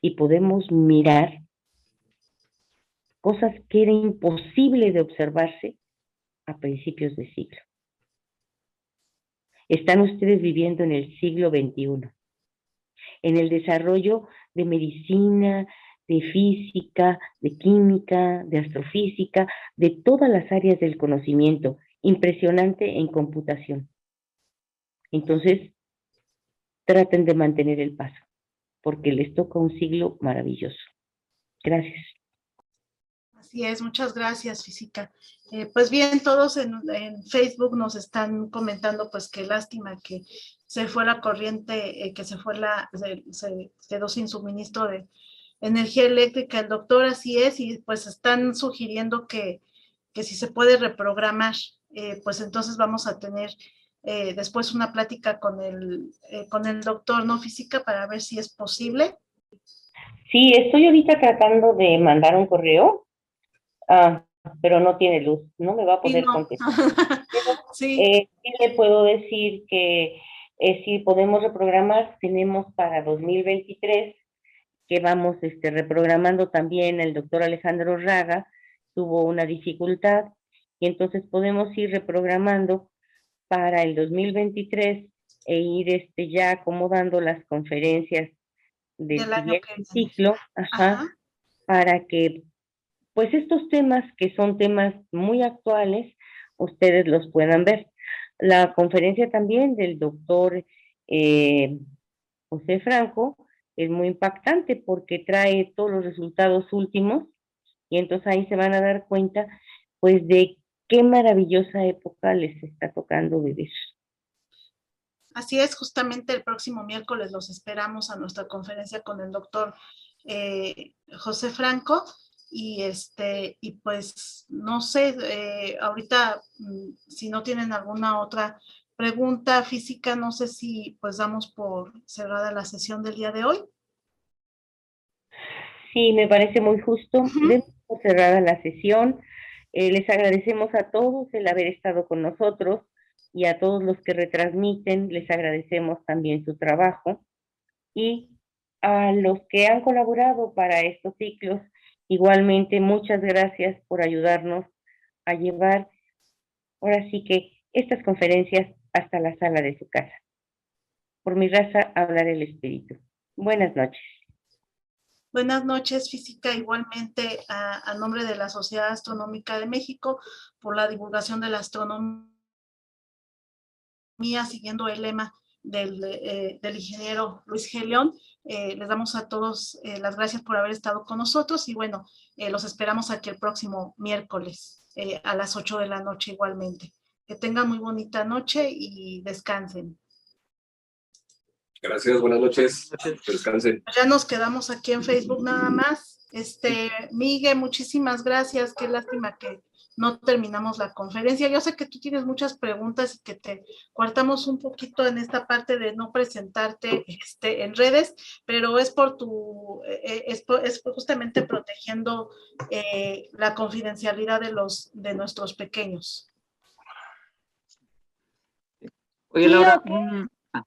Y podemos mirar cosas que era imposible de observarse a principios de siglo. Están ustedes viviendo en el siglo XXI, en el desarrollo de medicina, de física, de química, de astrofísica, de todas las áreas del conocimiento, impresionante en computación. Entonces, traten de mantener el paso, porque les toca un siglo maravilloso. Gracias. Así es, muchas gracias, Física. Pues bien, todos en Facebook nos están comentando pues qué lástima que se fue la corriente, que se quedó sin suministro de energía eléctrica. El doctor, así es, y pues están sugiriendo que si se puede reprogramar, pues entonces vamos a tener después una plática con el doctor, ¿no, Física? Para ver si es posible. Sí, estoy ahorita tratando de mandar un correo. Pero no tiene luz, no me va a poder contestar. Pero, sí. sí le puedo decir que si podemos reprogramar, tenemos para 2023, que vamos reprogramando también. El doctor Alejandro Raga tuvo una dificultad, y entonces podemos ir reprogramando para el 2023 e ir ya acomodando las conferencias del siguiente ciclo, para que pues estos temas, que son temas muy actuales, ustedes los puedan ver. La conferencia también del doctor José Franco es muy impactante porque trae todos los resultados últimos, y entonces ahí se van a dar cuenta pues de qué maravillosa época les está tocando vivir. Así es, justamente el próximo miércoles los esperamos a nuestra conferencia con el doctor José Franco. Y pues no sé, ahorita si no tienen alguna otra pregunta, Física, no sé si pues damos por cerrada la sesión del día de hoy. Sí, me parece muy justo. Demos por cerrada la sesión. Les agradecemos a todos el haber estado con nosotros, y a todos los que retransmiten les agradecemos también su trabajo, y a los que han colaborado para estos ciclos, igualmente muchas gracias por ayudarnos a llevar ahora sí que estas conferencias hasta la sala de su casa. Por mi raza hablará el espíritu. Buenas noches. Buenas noches, Física, igualmente a nombre de la Sociedad Astronómica de México, por la divulgación de la astronomía, siguiendo el lema del ingeniero Luis G. León. Les damos a todos las gracias por haber estado con nosotros, y bueno, los esperamos aquí el próximo miércoles a las 8 de la noche igualmente. Que tengan muy bonita noche y descansen. Gracias, buenas noches. Descansen. Ya nos quedamos aquí en Facebook nada más. Miguel, muchísimas gracias. Qué lástima que no terminamos la conferencia. Yo sé que tú tienes muchas preguntas y que te cortamos un poquito en esta parte de no presentarte en redes, pero es por es justamente protegiendo la confidencialidad de nuestros pequeños. Oye, Laura,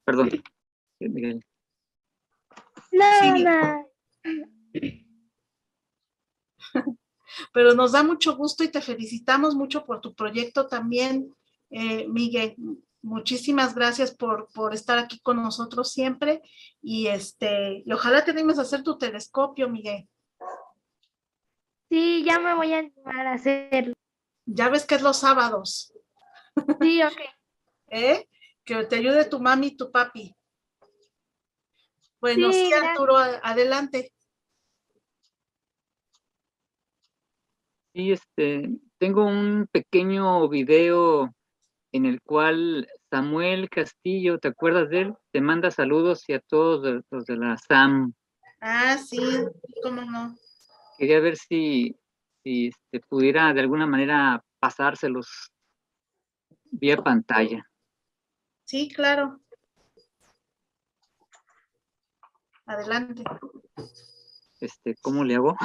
perdón. Miguel. No. Pero nos da mucho gusto y te felicitamos mucho por tu proyecto también, Miguel. Muchísimas gracias por estar aquí con nosotros siempre y y ojalá te animes a hacer tu telescopio, Miguel. Sí, ya me voy a animar a hacerlo. Ya ves que es los sábados, Sí, ok. ¿eh? Que te ayude tu mami y tu papi. Bueno, sí, Sí, gracias. Arturo, adelante. Sí, tengo un pequeño video en el cual Samuel Castillo, ¿te acuerdas de él? Te manda saludos y a todos los de la SAM. Ah, sí, cómo no. Quería ver si pudiera de alguna manera pasárselos vía pantalla. Sí, claro. Adelante. ¿Cómo le hago?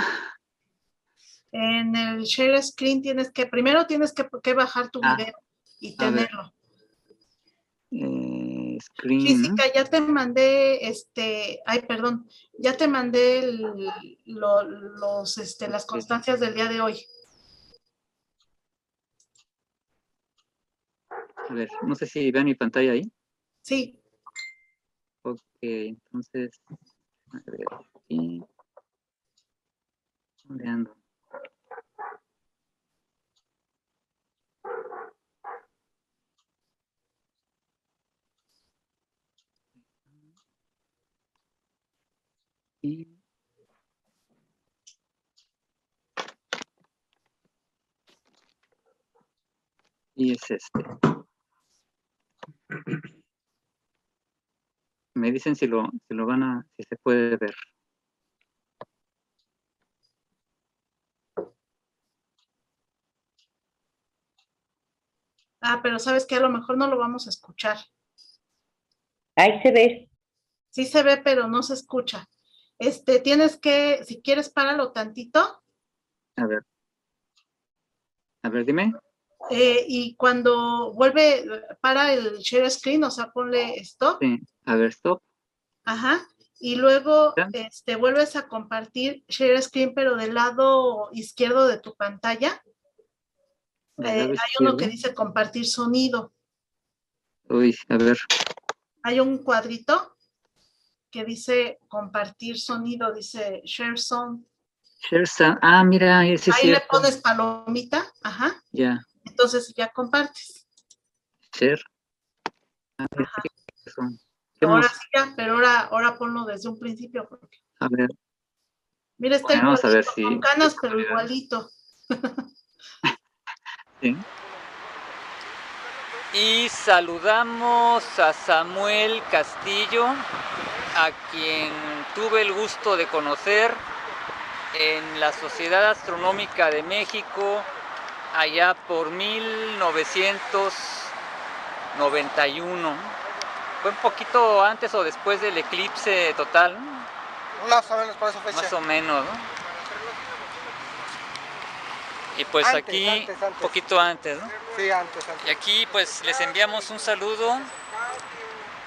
En el share screen primero tienes que bajar tu Ah, video y a ver. tenerlo. Screen. Jessica, ya te mandé, ay, perdón, ya te mandé las constancias del día de hoy. A ver, no sé si vean mi pantalla ahí. Sí. Ok, entonces, a ver, aquí. ¿Dónde ando? Y es Me dicen si si se puede ver. Ah, pero sabes que a lo mejor no lo vamos a escuchar. Ahí se ve. Sí se ve, pero no se escucha. Tienes que, si quieres, páralo tantito. A ver, dime. Y cuando para el share screen, o sea, ponle stop. Sí, a ver, stop. Ajá. Y luego, ¿Ya? vuelves a compartir share screen, pero del lado izquierdo de tu pantalla. Hay uno que dice compartir sonido. Uy, a ver. Hay un cuadrito que dice compartir sonido, dice share sound. Share sound. Ah, mira, sí es Ahí cierto. le pones palomita, ajá. Ya. Entonces ya compartes. Share. Ajá. Ahora sí ya, pero ahora ponlo desde un principio. Porque... A ver. Mira, está Bueno, vamos a ver igualito, con canas, pero igualito. Sí. Y saludamos a Samuel Castillo, a quien tuve el gusto de conocer en la Sociedad Astronómica de México allá por 1991. Fue un poquito antes o después del eclipse total, ¿no? Más o menos por esa fecha. Más o menos, ¿no? Y pues Antes, aquí, antes. un poquito antes, ¿no? Sí, antes. Y aquí pues les enviamos un saludo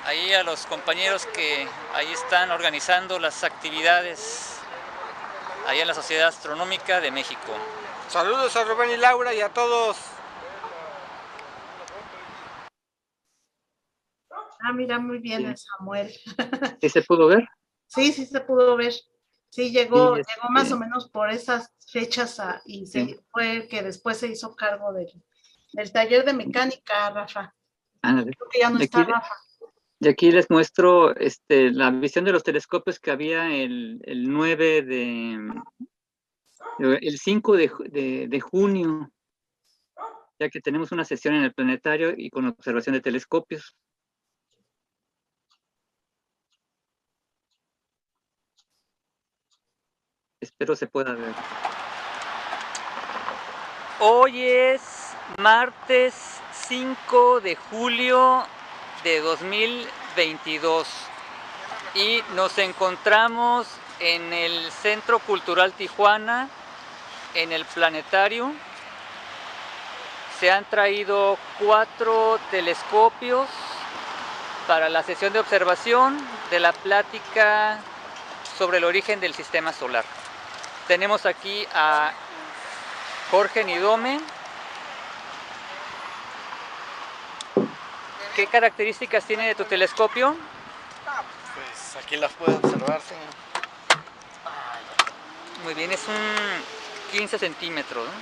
ahí a los compañeros que ahí están organizando las actividades allá en la Sociedad Astronómica de México. Saludos a Rubén y Laura y a todos. Ah, mira, muy bien el Samuel. ¿Sí se pudo ver? Sí, sí se pudo ver. Sí, llegó más o menos por esas fechas y fue el que después se hizo cargo del taller de mecánica, Rafa. Creo que ya no está Rafa. Y aquí les muestro la visión de los telescopios que había el 5 de junio, ya que tenemos una sesión en el planetario y con observación de telescopios. Espero se pueda ver. Hoy es martes 5 de julio de 2022 y nos encontramos en el Centro Cultural Tijuana, en el planetario. Se han traído 4 telescopios para la sesión de observación de la plática sobre el origen del sistema solar. Tenemos aquí a Jorge Nidome, ¿Qué características tiene tu telescopio? Pues aquí las puede observar, sí. Muy bien, es un 15 centímetros, ¿no?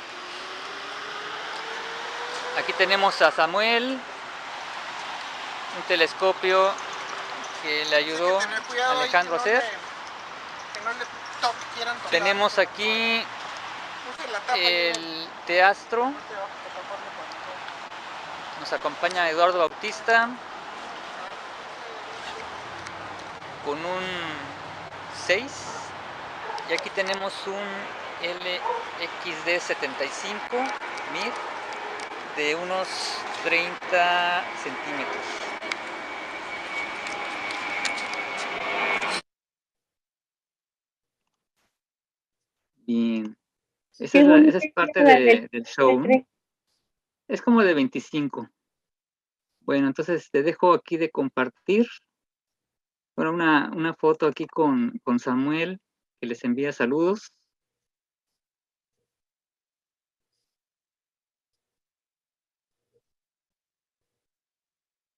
Aquí tenemos a Samuel, un telescopio que le ayudó Hay que tener cuidado ahí, Alejandro a hacer. que no le quieran tocar. Tenemos aquí Use la tapa, el teastro. Nos acompaña Eduardo Bautista con un 6. Y aquí tenemos un LXD75 MIR de unos 30 centímetros. Bien. Esa es parte del show, ¿no? Es como de 25. Bueno, entonces te dejo aquí de compartir. Bueno, una foto aquí con Samuel, que les envía saludos.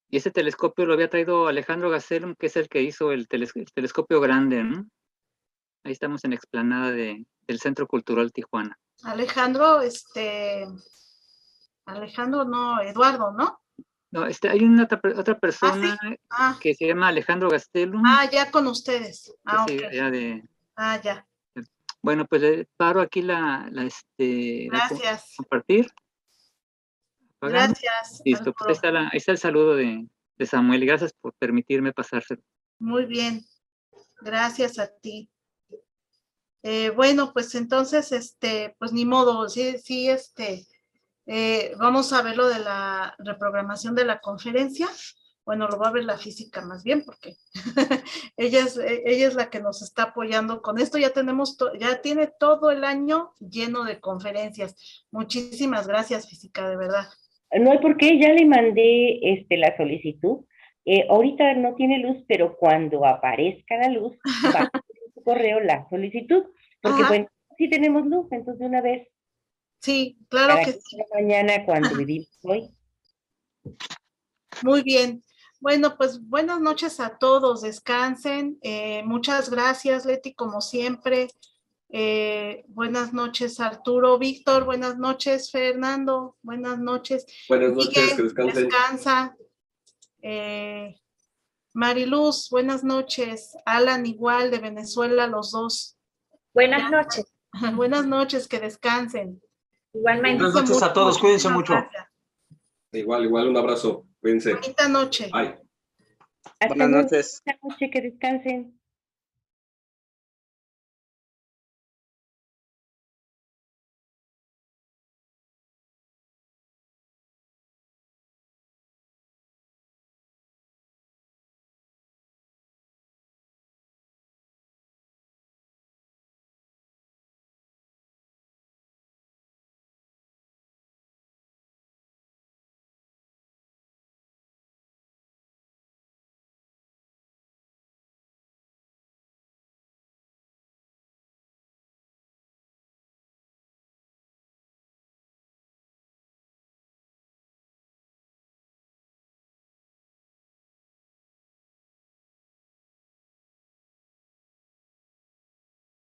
Y ese telescopio lo había traído Alejandro Gastelum, que es el que hizo el telescopio grande, ¿no? Ahí estamos en la explanada del Centro Cultural Tijuana. Alejandro, no, Eduardo, ¿no? No, hay otra persona que se llama Alejandro Gastelum. Ya con ustedes. Sí, Ok. Ya. Bueno, pues le paro aquí Gracias. compartir. Apagando. Gracias. Listo, pues ahí está el saludo de Samuel. Gracias por permitirme pasárselo. Muy bien. Gracias a ti. Bueno, pues entonces, pues ni modo, sí, vamos a ver lo de la reprogramación de la conferencia. Bueno, lo va a ver la física más bien, porque ella es la que nos está apoyando con esto. Ya tiene todo el año lleno de conferencias. Muchísimas gracias, física, de verdad. No hay por qué, ya le mandé la solicitud. Ahorita no tiene luz, pero cuando aparezca la luz, va a tener en su correo la solicitud, porque Ajá. bueno, sí tenemos luz, entonces de una vez. Sí, claro para que que sí. Mañana cuando vivimos hoy. Muy bien. Bueno, pues buenas noches a todos, descansen. Muchas gracias, Leti, como siempre. Buenas noches, Arturo. Víctor, buenas noches. Fernando, buenas noches. Buenas noches, Miguel, que descansen. descansa. Mariluz, buenas noches. Alan, igual, de Venezuela, los dos. Buenas noches. Buenas noches, que descansen. Igualmente. Buenas noches a todos, cuídense mucho. Gracias. Igual, un abrazo. Cuídense. Bonita noche. Bye. Hasta Buenas luego. noches. Buenas noches, que descansen.